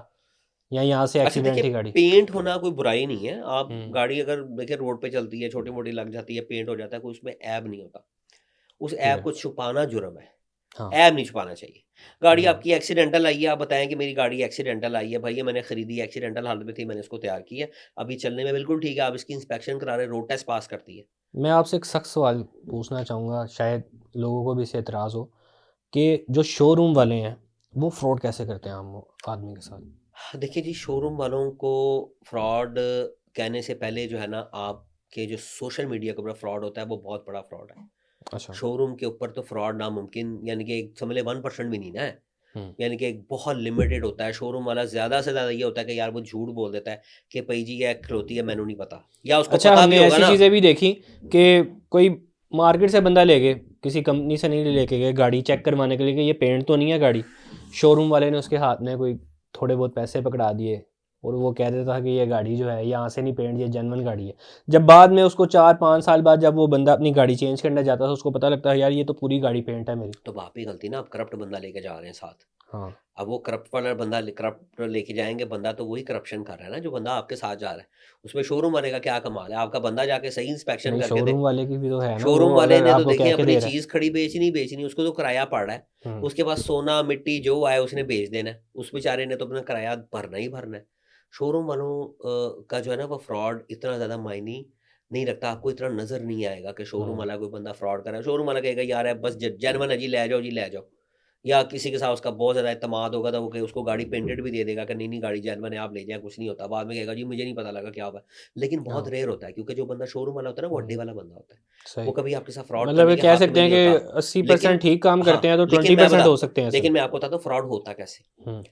या यहाँ से अच्छा देखिए एक्सीडेंट थी गाड़ी। पेंट होना कोई बुराई नहीं है। आप हुँ, गाड़ी अगर देखिए रोड पे चलती है, छोटी-मोटी लग जाती है, पेंट हो जाता है, कोई उसमें ऐब नहीं होता। उस ठीक ऐब है। को छुपाना जुर्म है। हाँ। ऐब नहीं छुपाना चाहिए। गाड़ी हुँ, आपकी एक्सीडेंटल आई है, आप बताएँ कि मेरी गाड़ी एक्सीडेंटल आई है। भाई ये मैंने खरीदी है, एक्सीडेंटल हालत में थी, मैंने इसको तैयार की है। अभी चलने में बिल्कुल ठीक है, आप इसकी इंस्पेक्शन करा रहे हैं, रोड टेस्ट पास करती है। मैं आपसे एक सख्त सवाल पूछना चाहूँगा, शायद लोगों को भी इससे एतराज़ हो कि जो शोरूम वाले हैं, वो फ्रॉड कैसे करते हैं आम आदमी के साथ? देखिए जी, शोरूम वालों को फ्रॉड कहने से पहले जो है ना, आपके जो सोशल मीडिया के ऊपर फ्रॉड होता है, वो बहुत बड़ा फ्रॉड है। अच्छा। शोरूम के ऊपर तो फ्रॉड नामुमकिन, यानी कि एक समझ लें 1% भी नहीं ना है। हुँ। यानी कि एक बहुत लिमिटेड होता है। शोरूम वाला ज़्यादा से ज़्यादा ये होता है कि यार वो झूठ बोल देता है कि भई जी ये खलोती है, मैनू नहीं पता। या उसको अच्छा, पता भी हमने होगा ऐसी ना। चीज़ें भी देखी कि कोई मार्केट से बंदा ले गए, किसी कंपनी से नहीं लेके गए गाड़ी चेक करवाने के लिए कि ये पेंट तो नहीं है गाड़ी। शोरूम वाले ने उसके हाथ में कोई थोड़े बहुत पैसे पकड़ा दिए और वो कह देता था कि ये गाड़ी जो है यहाँ से नहीं पेंट, ये जेन्युइन गाड़ी है। जब बाद में उसको 4-5 साल बाद जब वो बंदा अपनी गाड़ी चेंज करने जाता था, उसको पता लगता है यार ये तो पूरी गाड़ी पेंट है मेरी। तो वहाँ पे गलती ना, आप करप्ट बंदा लेके जा रहे हैं साथ। हाँ, अब वो करप्ट वाला बंदा करप्ट लेके जाएंगे बंदा, तो वही करप्शन कर रहा है ना जो बंदा आपके साथ जा रहा है। उसमें शोरूम वाले का क्या कमाल है, आपका बंदा जाके सही इंस्पेक्शन नहीं करके दे। शोरूम वाले की भी तो है ना, वो शोरूम वाले अगर ने तो आपको देखिए कह के अपनी दे रहा है। चीज खड़ी बेचनी उसको तो किराया पड़ रहा है, हम्म, उसके पास सोना मिट्टी जो आए उसने बेच देना है, उस बेचारे ने तो अपना किराया भरना ही भरना है। शोरूम वालों का जो है ना वो फ्रॉड इतना ज्यादा मायने नहीं रखता, आपको इतना नजर नहीं आएगा कि शोरूम हम्म, वाला कोई बंदा फ्रॉड कर रहा है। शोरूम वाला कहेगा यार है बस जेनवन है जी, ले जाओ जी ले जाओ। या किसी के साथ उसका बहुत ज़्यादा इत्तेमाद होगा तो वो उसको गाड़ी पेंटेड भी दे देगा कि नहीं नहीं गाड़ी जेन्युइन है, आप ले जाएं, कुछ नहीं होता। बाद में कहेगा जी मुझे नहीं पता लगा क्या हुआ। लेकिन बहुत हाँ, रेयर होता है, क्योंकि जो बंदा शोरूम वाला होता है ना वो अड्डे हम्म, वाला बंदा होता है। वो सही। कभी आपके साथ फ्रॉड मतलब करने ये के कह हक सकते में हैं नहीं होता। कि 80% लेकिन ठीक काम करते हैं तो लेकिन मैं 20% हो बता सकते हैं इसमें। लेकिन मैं आपको बताता हूँ फ्रॉड होता कैसे। हम्म,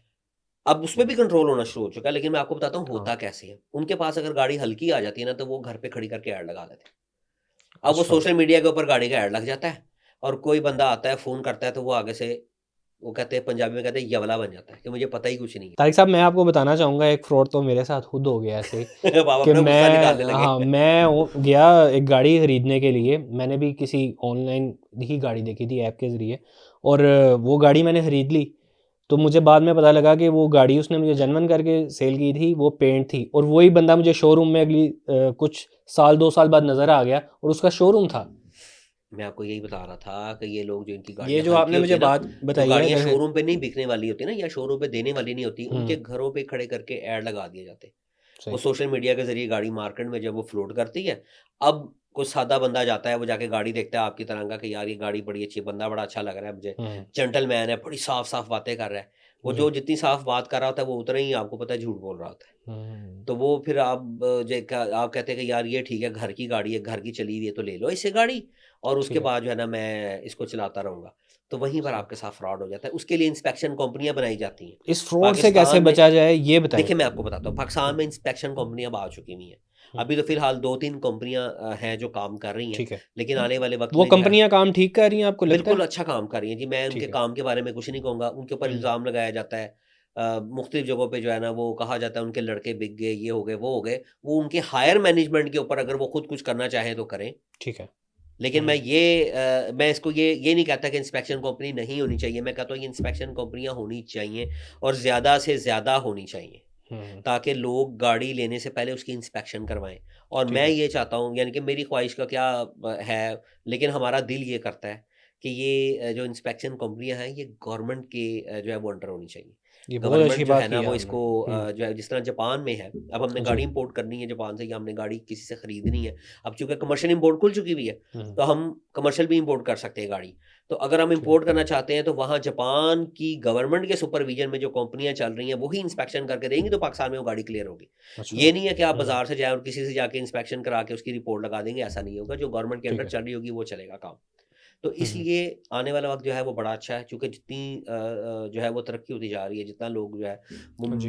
अब उसमें भी कंट्रोल होना शुरू हो चुका है, लेकिन मैं आपको बताता हूँ हाँ, होता कैसे है। उनके पास अगर गाड़ी हल्की आ जाती है ना तो वो घर पे खड़ी करके ऐड लगा देते हैं। अब वो अच्छा। सोशल मीडिया के ऊपर गाड़ी का ऐड लग जाता है, और कोई बंदा आता है फ़ोन करता है तो वो आगे से वो कहते हैं, पंजाबी में कहते हैं यवला बन जाता है कि मुझे पता ही कुछ नहीं तारिक साहब मैं आपको बताना चाहूँगा एक फ्रॉड तो मेरे साथ खुद हो गया ऐसे ही है। अब आप कि अपना गुस्सा मैं, निकालने लगे। हाँ मैं गया एक गाड़ी ख़रीदने के लिए। मैंने भी किसी ऑनलाइन ही गाड़ी देखी थी ऐप के ज़रिए, और वो गाड़ी मैंने ख़रीद ली। तो मुझे बाद में पता लगा कि वो गाड़ी उसने मुझे जेन्युइन करके सेल की थी, वो पेंट थी, और वही बंदा मुझे शोरूम में अगली कुछ साल 2 साल बाद नज़र आ गया और उसका शोरूम था। मैं आपको यही बता रहा था कि ये लोग जो इनकी ये गाड़ियाँ जो हल्की आपने होती मुझे है ना, बात जो बताई है गाड़ियाँ अगर। शोरूम पे नहीं बिकने वाली होती ना या शोरूम पे देने वाली नहीं होती, उनके हम्म, घरों पे खड़े करके ऐड लगा दिए जाते। वो सही। सोशल मीडिया के ज़रिए गाड़ी मार्केट में जब वो फ्लोट करती है, अब कोई सादा बंदा जाता है, वो जाके गाड़ी देखता है आपकी तरह का कि यार ये गाड़ी बड़ी अच्छी है, बंदा बड़ा अच्छा लग रहा है मुझे, हम्म, जेंटलमैन है, बड़ी साफ-साफ बातें कर रहा है। वो जी। जो जितनी साफ बात कर रहा होता है, वो उतना ही आपको पता है झूठ बोल रहा होता है। हम्म, तो वो फिर आप आप कहते हैं कि यार ये ठीक है, घर की गाड़ी है, घर की चली हुई है तो ले लो इससे गाड़ी, और ठीक उसके है। बाद जो है ना मैं इसको चलाता रहूँगा। तो वहीं पर सही। आपके साथ फ्रॉड हो जाता है। उसके लिए इंस्पेक्शन कंपनियाँ बनाई जाती हैं। इस फ्रॉड से कैसे पाकिस्तान में बचा जाए ये बताएं। देखिए मैं आपको बताता हूँ, पाकिस्तान में इंस्पेक्शन कंपनियाँ अब आ चुकी हुई हैं। हम्म, अभी तो फिलहाल 2-3 कंपनियाँ हैं जो काम कर रही हैं, ठीक है। लेकिन आने वाले वक़्त वो में जो है कंपनियां काम ठीक कर रही हैं आपको लगता बिल्कुल है? अच्छा काम कर रही हैं जी। मैं उनके ठीक है। काम के बारे में कुछ नहीं कहूँगा, उनके ऊपर हम्म, इल्ज़ाम लगाया जाता है। मुख्तलिफ़ जगहों पे जो है ना वो कहा जाता है उनके लड़के बिक गए, ये हो गए, वो हो गए। वो उनके हायर मैनेजमेंट के ऊपर अगर वो खुद कुछ करना चाहें तो करें। ठीक है। लेकिन हम्म, मैं इसको ये नहीं कहता कि इंस्पेक्शन कंपनी नहीं होनी चाहिए। मैं कहता हूँ ये इंस्पेक्शन कंपनियाँ होनी चाहिए, और ज़्यादा से ज़्यादा होनी चाहिए, हम्म, ताकि लोग गाड़ी लेने से पहले उसकी इंस्पेक्शन करवाएँ। और ठीक मैं है। ये चाहता हूँ, यानी कि मेरी ख्वाहिश का क्या है, लेकिन हमारा दिल ये करता है कि ये जो इंस्पेक्शन कंपनियाँ हैं ये गवर्नमेंट के जो है वो अंडर होनी चाहिए। ये बहुत गवर्नमेंट अच्छी जो बात है की ना है वो आपने। इसको जो है जिस तरह जापान में है, अब हमने जी। गाड़ी इंपोर्ट करनी है जापान से, या हमने गाड़ी किसी से खरीदनी है। अब चूँकि कमर्शियल इंपोर्ट खुल चुकी हुई है, हम्म, तो हम कमर्शियल भी इंपोर्ट कर सकते हैं गाड़ी। तो अगर हम ठीक है। इंपोर्ट करना चाहते हैं तो वहाँ जापान की गवर्नमेंट के सुपरविजन में जो कंपनियाँ चल रही हैं वही इंस्पेक्शन करके देंगी, तो पाकिस्तान में वो गाड़ी क्लियर होगी। अच्छा। ये नहीं है कि आप हम्म, बाज़ार से जाएँ और किसी से जाके इंस्पेक्शन करा के उसकी रिपोर्ट लगा देंगे, ऐसा नहीं होगा। जो गवर्नमेंट के ठीक अंडर है। चल रही होगी वो चलेगा काम। तो हम्म, इसलिए आने वाला वक़्त जो है वो बड़ा अच्छा है, क्योंकि जितनी जो है वो तरक्की होती जा रही है, जितना लोग जो है वो हाँ जी।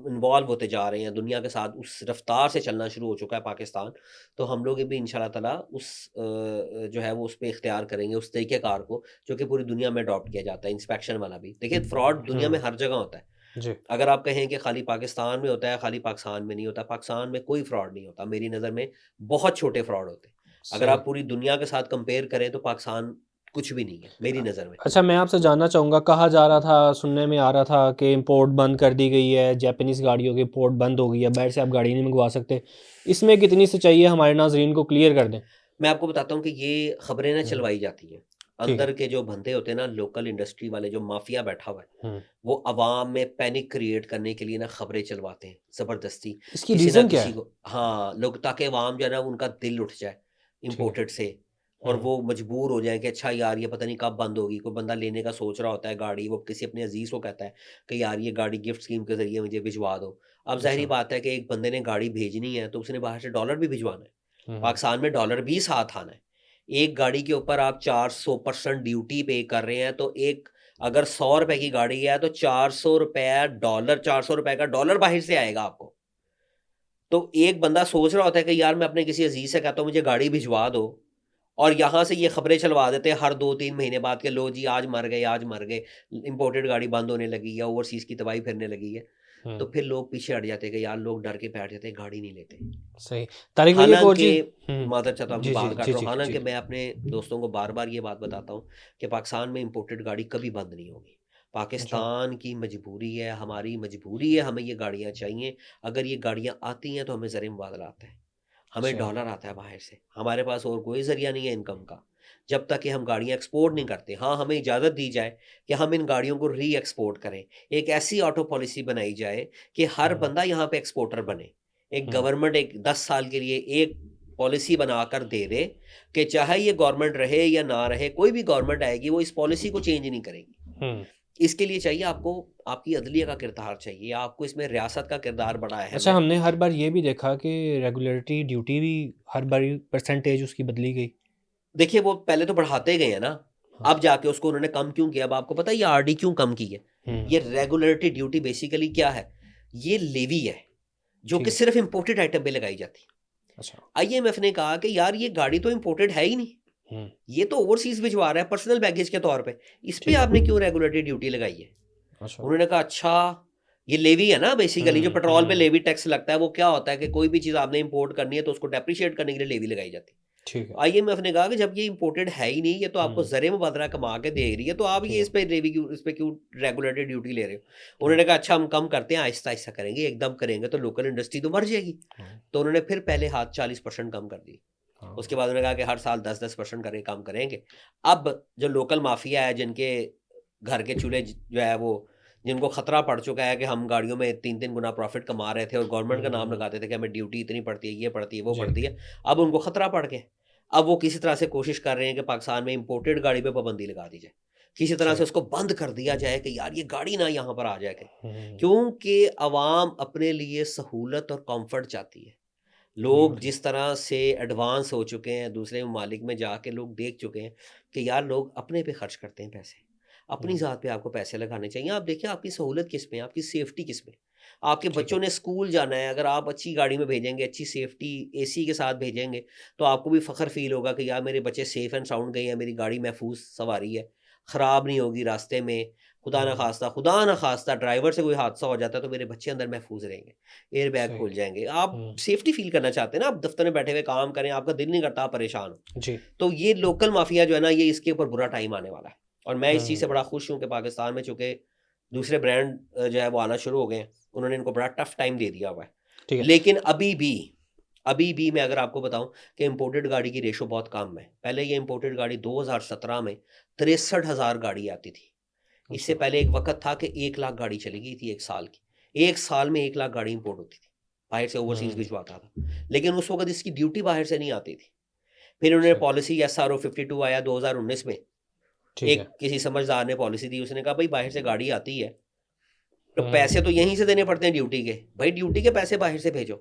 इन्वॉल्व होते जा रहे हैं दुनिया के साथ, उस रफ्तार से चलना शुरू हो चुका है पाकिस्तान। तो हम लोग भी इंशाल्लाह ताला उस जो है वो उस पे इख्तियार करेंगे, उस तरीक़ेकार को जो कि पूरी दुनिया में अडॉप्ट किया जाता है, इंस्पेक्शन वाला भी। देखिए फ्रॉड दुनिया में हम्म, हर जगह होता है। जी। अगर आप कहें कि खाली पाकिस्तान में होता है, खाली पाकिस्तान में नहीं होता, पाकिस्तान में कोई फ्रॉड नहीं होता। मेरी नज़र में बहुत छोटे फ्रॉड होते हैं। अगर सही। आप पूरी दुनिया के साथ कंपेयर करें तो पाकिस्तान कुछ भी नहीं है, मेरी नज़र में। अच्छा मैं आपसे जानना चाहूँगा, कहा जा रहा था, सुनने में आ रहा था कि इंपोर्ट बंद कर दी गई है, जापानीज़ गाड़ियों की इंपोर्ट बंद हो गई है, बाहर से आप गाड़ी नहीं मंगवा सकते। इसमें कितनी सच्चाई है, हमारे नाज़रीन को क्लियर कर दें। मैं आपको बताता हूँ कि ये खबरें ना हम्म, चलवाई जाती हैं। ठीक है। अंदर के जो बंदे होते हैं ना, लोकल इंडस्ट्री वाले जो माफिया बैठा हुआ है, हम्म, वो अवाम में पैनिक क्रिएट करने के लिए ना खबरें चलवाते हैं, ज़बरदस्ती। इसकी किसी ना रीज़न क्या किसी है? को हाँ, लोग ताकि अवाम जो है ना उनका दिल उठ जाए ठीक है। इम्पोर्टेड से, और हम्म, वो मजबूर हो जाएँ कि अच्छा यार ये पता नहीं कब बंद होगी। कोई बंदा लेने का सोच रहा होता है गाड़ी, वो किसी अपने अज़ीज़ को कहता है कि यार ये गाड़ी गिफ्ट स्कीम के ज़रिए मुझे भिजवा दो। अब ज़ाहिर-सी अच्छा। बात है कि एक बंदे ने गाड़ी भेजनी है तो उसने बाहर से डॉलर भी भिजवाना है। हम्म, पाकिस्तान में डॉलर भी साथ आना है। एक गाड़ी के ऊपर आप 400% ड्यूटी पे कर रहे हैं, तो एक अगर ₹100 की गाड़ी है तो ₹400 डॉलर, ₹400 का डॉलर बाहर से आएगा आपको। तो एक बंदा सोच रहा होता है कि यार मैं अपने किसी अज़ीज़ से कहता हूँ मुझे गाड़ी भिजवा दो, और यहाँ से ये खबरें चलवा देते हैं हर 2-3 महीने बाद कि लो जी आज मर गए, इंपोर्टेड गाड़ी बंद होने लगी है, ओवरसीज़ की तबाही फिरने लगी है। तो फिर लोग पीछे हट जाते कि यार लोग डर के बैठ जाते, गाड़ी नहीं लेते। सही। तारिक भाई एक और हालांकि चीज। माता चाहता हूँ जी बात जी काट जी रहा हूँ, जी हालांकि जी। मैं अपने दोस्तों को बार बार ये बात बताता हूँ कि पाकिस्तान में इंपोर्टेड गाड़ी कभी बंद नहीं होगी। अच्छा। पाकिस्तान की मजबूरी है, हमारी मजबूरी है, हमें ये गाड़ियाँ चाहिए। अगर ये गाड़ियाँ आती हैं तो हमें ज़र मुबादला आता है, हमें सही। डॉलर आता है बाहर से, हमारे पास और कोई ज़रिया नहीं है इनकम का। जब तक कि हम गाड़ियाँ एक्सपोर्ट नहीं करते, हाँ हमें इजाज़त दी जाए कि हम इन गाड़ियों को री एक्सपोर्ट करें। एक ऐसी ऑटो पॉलिसी बनाई जाए कि हर बंदा यहाँ पे एक्सपोर्टर बने। एक गवर्नमेंट एक 10 साल के लिए एक पॉलिसी बनाकर दे दे कि चाहे ये गवर्नमेंट रहे या ना रहे, कोई भी गवर्नमेंट आएगी वो इस पॉलिसी को चेंज नहीं करेगी। इसके लिए चाहिए आपको, आपकी अदलिया का किरदार चाहिए, आपको इसमें रियासत का किरदार बड़ा अहम अच्छा, है। हमने हर बार ये भी देखा कि रेगुलेटरी ड्यूटी भी हर बार परसेंटेज उसकी बदली गई। देखिए वो पहले तो बढ़ाते गए हैं ना, हाँ। अब जाके उसको उन्होंने कम क्यों किया? अब आपको पता है ये आरडी क्यों कम की है? ये रेगुलेटरी ड्यूटी बेसिकली क्या है? ये लेवी है जो ठीक कि है। सिर्फ इंपोर्टेड आइटम पे लगाई जाती है। अच्छा। आईएमएफ ने कहा कि यार ये गाड़ी तो इंपोर्टेड है ही नहीं, ये तो ओवरसीज भिजवा रहा है पर्सनल बैगेज के तौर पे, इस पे ठीक है। आपने क्यों रेगुलेटरी ड्यूटी लगाई है? अच्छा। उन्होंने कहा अच्छा ये लेवी है ना, बेसिकली जो पेट्रोल पे लेवी टैक्स लगता है वो क्या होता है कि कोई भी चीज़ आपने इंपोर्ट करनी है तो उसको डेप्रिशिएट करने के लिए लेवी लगाई जाती है। ठीक है। आईएमएफ ने कहा कि जब ये इंपोर्टेड है ही नहीं, ये तो आपको ज़र मुबादला कमा के दे रही है, तो आप ये इस पे लेवी क्यों, इस पे क्यों रेगुलेटरी ड्यूटी ले रहे हो? उन्होंने कहा अच्छा हम कम करते हैं, आहिस्ता आहिस्ता करेंगे, एकदम करेंगे तो लोकल इंडस्ट्री तो मर जाएगी। तो उन्होंने फिर पहले हाथ 40% कम कर दी। उसके बाद उन्होंने कहा कि हर साल 10-10% करके काम करेंगे। अब जो लोकल माफिया है, जिनके घर के चूल्हे जो है वो, जिनको खतरा पड़ चुका है कि हम गाड़ियों में 3-3 गुना प्रॉफिट कमा रहे थे और गवर्नमेंट का नाम लगाते थे कि हमें ड्यूटी इतनी पड़ती है, ये पड़ती है, वो पड़ती है, अब उनको खतरा पड़ गया। अब वो किसी तरह से कोशिश कर रहे हैं कि पाकिस्तान में इंपोर्टेड गाड़ी पे पाबंदी लगा दी जाए, किसी तरह से उसको बंद कर दिया जाए कि यार ये गाड़ी ना यहाँ पर आ जाए कहीं, क्योंकि अवाम अपने लिए सहूलत और कंफर्ट चाहती है। लोग जिस तरह से एडवांस हो चुके हैं, दूसरे ममालिक में जाके लोग देख चुके हैं कि यार लोग अपने पे खर्च करते हैं पैसे, अपनी ज़ात पे आपको पैसे लगाने चाहिए। आप देखिए आपकी सहूलत किस में, आपकी सेफ्टी किस में। आपके बच्चों ने स्कूल जाना है, अगर आप अच्छी गाड़ी में भेजेंगे, अच्छी सेफ्टी एसी के साथ भेजेंगे, तो आपको भी फ़ख्र फील होगा कि यार मेरे बच्चे सेफ़ एंड साउंड गए हैं, मेरी गाड़ी महफूज सवारी है, ख़राब नहीं होगी रास्ते में। खुदा न खास्ता ड्राइवर से कोई हादसा हो जाता है तो मेरे बच्चे अंदर महफूज रहेंगे, एयर बैग खुल जाएंगे। आप सेफ्टी फील करना चाहते हैं ना, आप दफ्तर में बैठे हुए काम करें, आपका दिल नहीं करता, आप परेशान हो जी। तो ये लोकल माफिया जो है ना, ये इसके ऊपर बुरा टाइम आने वाला है। और मैं इस चीज़ से बड़ा खुश हूँ कि पाकिस्तान में चूंकि दूसरे ब्रांड जो है वो आना शुरू हो गए हैं, उन्होंने इनको बड़ा टफ टाइम दे दिया हुआ है। लेकिन अभी भी मैं अगर आपको बताऊं कि इंपोर्टेड गाड़ी की रेशो बहुत कम है। पहले ये इंपोर्टेड गाड़ी 2017 में 63,000 गाड़ी आती थी। इससे पहले एक वक्त था कि 1 लाख गाड़ी चली गई थी एक साल की, एक साल में 1 लाख गाड़ी इंपोर्ट होती थी, बाहर से ओवरसीज भिजवाता था। लेकिन उस वक्त इसकी ड्यूटी बाहर से नहीं आती थी। फिर उन्होंने पॉलिसी SRO 52 आया 2019 में, एक किसी समझदार ने पॉलिसी दी, उसने कहा भाई बाहर से गाड़ी आती है तो पैसे तो यहीं से देने पड़ते हैं ड्यूटी के, भाई ड्यूटी के पैसे बाहर से भेजो।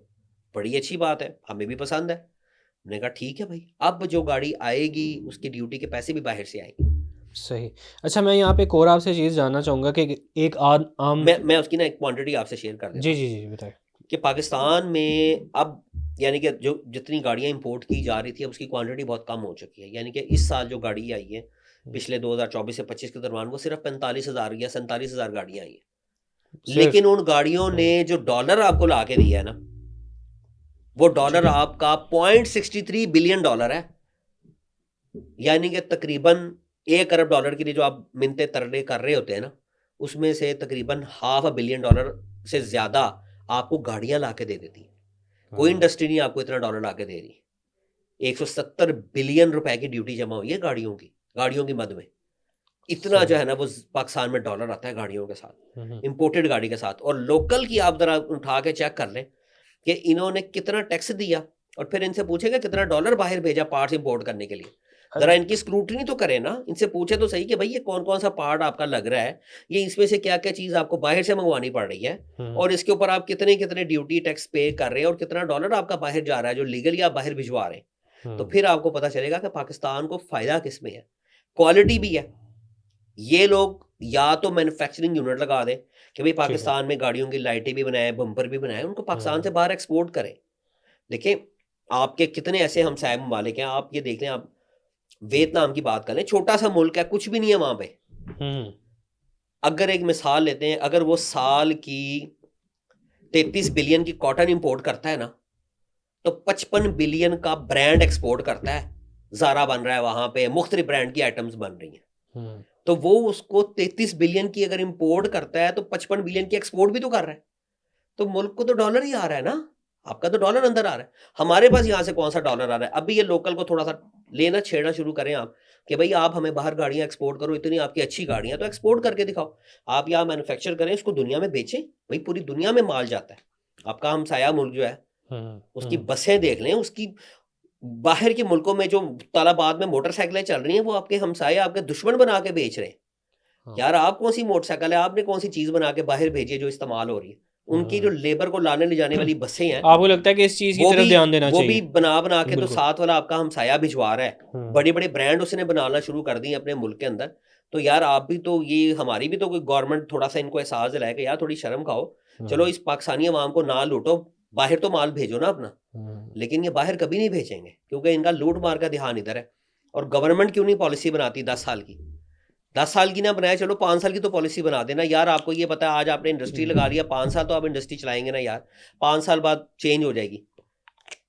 बड़ी अच्छी बात है, हमें भी पसंद है। हमने कहा ठीक है भाई, अब जो गाड़ी आएगी उसकी ड्यूटी के पैसे भी बाहर से आएंगे। सही। अच्छा, मैं यहाँ पे एक और आपसे चीज़ जानना चाहूँगा कि एक आम मैं उसकी ना एक क्वांटिटी आपसे शेयर कर देता हूँ। जी जी जी बताएं। कि पाकिस्तान में अब यानी कि जो जितनी गाड़ियाँ इंपोर्ट की जा रही थी, अब उसकी क्वांटिटी बहुत कम हो चुकी है। यानी कि इस साल जो गाड़ी आई है पिछले 2024 से 25 के दरमियान, वो सिर्फ 45,000 या 47,000 गाड़ियाँ आई हैं। लेकिन उन गाड़ियों ने जो डॉलर आपको ला के दिया है ना, वो डॉलर आपका 0.63 बिलियन डॉलर है। यानी कि तकरीबन $1 अरब के लिए जो आप मिन्नतें तरले कर रहे होते हैं ना, उसमें से तकरीबन $500 बिलियन से ज़्यादा आपको गाड़ियां ला के दे देती है। कोई इंडस्ट्री नहीं आपको इतना डॉलर ला के दे रही। 170 बिलियन रुपए की ड्यूटी जमा हुई है गाड़ियों की मद में। इतना जो है ना वो पाकिस्तान में डॉलर आता है गाड़ियों के साथ, इंपोर्टेड गाड़ी के साथ। और लोकल की आप जरा उठा के चेक कर लें कि इन्होंने कितना टैक्स दिया, और फिर इनसे पूछेगा कितना डॉलर बाहर भेजा पार्ट्स इंपोर्ट करने के लिए। जरा इनकी स्क्रूटनी तो करें ना, इनसे पूछे तो सही कि भाई ये कौन कौन सा पार्ट आपका लग रहा है, ये इसमें से क्या क्या चीज़ आपको बाहर से मंगवानी पड़ रही है, और इसके ऊपर आप कितने कितने ड्यूटी टैक्स पे कर रहे हैं, और कितना डॉलर आपका बाहर जा रहा है जो लीगली आप बाहर भिजवा रहे हैं। तो फिर आपको पता चलेगा कि पाकिस्तान को फ़ायदा किस में है। क्वालिटी भी है। ये लोग या तो मैन्युफैक्चरिंग यूनिट लगा दें कि भाई पाकिस्तान में गाड़ियों की लाइटें भी बनाए, बम्पर भी बनाए, उनको पाकिस्तान से बाहर एक्सपोर्ट करें। देखिए आपके कितने ऐसे हमसाये ममालिक हैं, आप ये देख लें, आप वियतनाम की बात करें, छोटा सा मुल्क है, कुछ भी नहीं है वहां पे। अगर एक मिसाल लेते हैं, अगर वो साल की 33 बिलियन की कॉटन इंपोर्ट करता है ना, तो 55 बिलियन का ब्रांड एक्सपोर्ट करता है। ज़ारा बन रहा है वहां पे, मुख्तलिफ ब्रांड की आइटम्स बन रही हैं। तो वो उसको 33 बिलियन की अगर इंपोर्ट करता है तो 55 बिलियन की एक्सपोर्ट भी तो कर रहा है। तो मुल्क को तो डॉलर ही आ रहा है ना, आपका तो डॉलर अंदर आ रहा है। हमारे पास यहाँ से कौन सा डॉलर आ रहा है? अभी ये लोकल को थोड़ा सा लेना छेड़ना शुरू करें आप, कि भाई आप हमें बाहर गाड़ियां एक्सपोर्ट करो, इतनी आपकी अच्छी गाड़ियां तो एक्सपोर्ट करके दिखाओ। आप यहाँ मैन्युफैक्चर करें, उसको दुनिया में बेचें। भाई पूरी दुनिया में माल जाता है। आपका हमसाया मुल्क जो है उसकी बसें देख लें, उसकी बाहर के मुल्कों में जो तालाबाद में मोटरसाइकिलें चल रही हैं वो आपके हमसाए आपके दुश्मन बना के बेच रहे हैं। यार आप कौन सी मोटरसाइकिल है, आपने कौन सी चीज बना के बाहर भेजी है जो इस्तेमाल हो रही है? उनकी जो लेबर को लाने ले जाने वाली बसें हैं, आपको लगता है कि इस चीज की तरफ ध्यान देना वो चाहिए? भी बना के तो बिल्कुल। साथ वाला आपका हमसाया भिजवा रहा है। बड़े बड़े ब्रांड उसने बनाना शुरू कर दिए अपने मुल्क के अंदर। तो यार आप भी तो, ये हमारी भी तो कोई गवर्नमेंट थोड़ा सा इनको एहसास दिलाए कि यार थोड़ी शर्म खाओ। चलो इस पाकिस्तानी अवाम को ना लूटो, बाहर तो माल भेजो ना अपना। लेकिन ये बाहर कभी नहीं भेजेंगे क्योंकि इनका लूट मार का ध्यान इधर है। और गवर्नमेंट क्यों नहीं पॉलिसी बनाती 10 साल की? 10 साल की ना बनाए, चलो 5 साल की तो पॉलिसी बना देना यार। आपको ये पता है आज आपने इंडस्ट्री लगा लिया, 5 साल तो आप इंडस्ट्री चलाएंगे ना यार, 5 साल बाद चेंज हो जाएगी।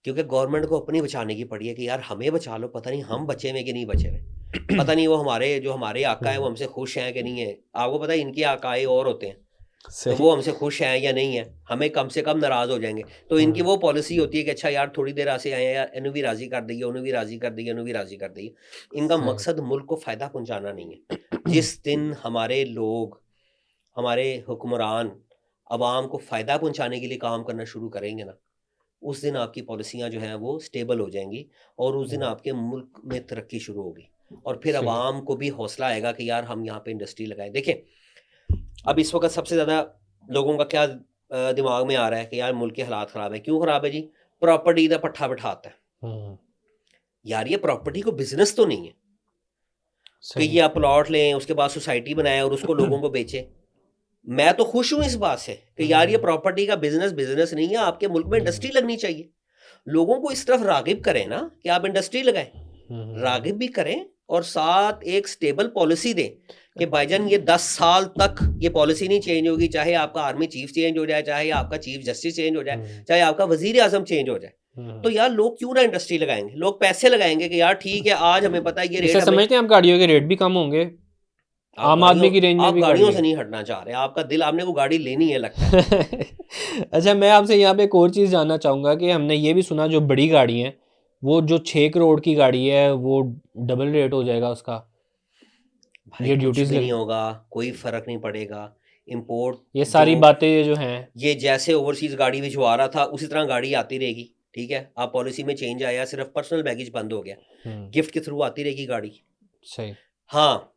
क्योंकि गवर्नमेंट को अपनी बचाने की पड़ी है कि यार हमें बचा लो, पता नहीं हम बचे हुए कि नहीं बचे हुए, पता नहीं वो हमारे आका है वो हमसे खुश हैं कि नहीं है। आपको पता है इनके आकाए और होते हैं, तो वो हमसे खुश हैं या नहीं है, हमें कम से कम नाराज हो जाएंगे। तो इनकी वो पॉलिसी होती है कि अच्छा यार थोड़ी देर ऐसे आए यार, इन्हें भी राजी कर दिए, उन्हें भी राजी कर दिए, उन्हें भी राजी कर दिए। इनका मकसद मुल्क को फायदा पहुंचाना नहीं है। जिस दिन हमारे लोग, हमारे हुक्मरान अवाम को फायदा पहुंचाने के लिए काम करना शुरू करेंगे ना, उस दिन आपकी पॉलिसियां जो हैं वो स्टेबल हो जाएंगी और उस दिन आपके मुल्क में तरक्की शुरू होगी। और फिर अवाम को भी हौसला आएगा कि यार हम यहाँ पे इंडस्ट्री लगाएं। देखिए अब इस वक्त सबसे ज़्यादा लोगों का क्या दिमाग में आ रहा है कि यार मुल्क के हालात ख़राब है। क्यों ख़राब है जी? प्रॉपर्टी का पट्ठा बिठाता है। यार ये प्रॉपर्टी को बिजनेस तो नहीं है कि ये आप प्लॉट लें, उसके बाद सोसाइटी बनाए और उसको लोगों को बेचे। मैं तो खुश हूं इस बात से कि यार ये प्रॉपर्टी का बिजनेस नहीं है। आपके मुल्क में इंडस्ट्री लगनी चाहिए। लोगों को इस तरफ रागिब करें ना कि आप इंडस्ट्री लगाएं, रागिब भी करें और साथ एक स्टेबल पॉलिसी दें कि भाईजान ये 10 साल तक ये पॉलिसी नहीं चेंज होगी, चाहे आपका आर्मी चीफ चेंज हो जाए, चाहे आपका चीफ जस्टिस चेंज हो जाए, चाहे आपका वजीर आजम चेंज हो जाए। तो यार लोग क्यों ना इंडस्ट्री लगाएंगे? लोग पैसे लगाएंगे कि यार ठीक है आज हमें पता है ये रेट, समझते हैं आप गाड़ियों के रेट भी कम होंगे आम आदमी की रेंज में आप भी। गाड़ियों से नहीं हटना चाह रहे, आपका दिल, आपने को गाड़ी लेनी है लगता है। अच्छा मैं आपसे यहाँ पे एक और चीज़ जानना चाहूँगा कि हमने ये भी सुना जो बड़ी गाड़ी है वो जो 6 करोड़ की गाड़ी है वो डबल रेट हो जाएगा उसका, भाई ये कुछ ड्यूटीज भी नहीं होगा, कोई फर्क नहीं पड़ेगा। इंपोर्ट ये सारी बातें जो हैं ये जैसे ओवरसीज गाड़ी भिजवा रहा था उसी तरह गाड़ी आती रहेगी। ठीक है, आप पॉलिसी में चेंज आया, सिर्फ पर्सनल बैगेज बंद हो गया, गिफ्ट के थ्रू आती रहेगी गाड़ी। सही। हाँ,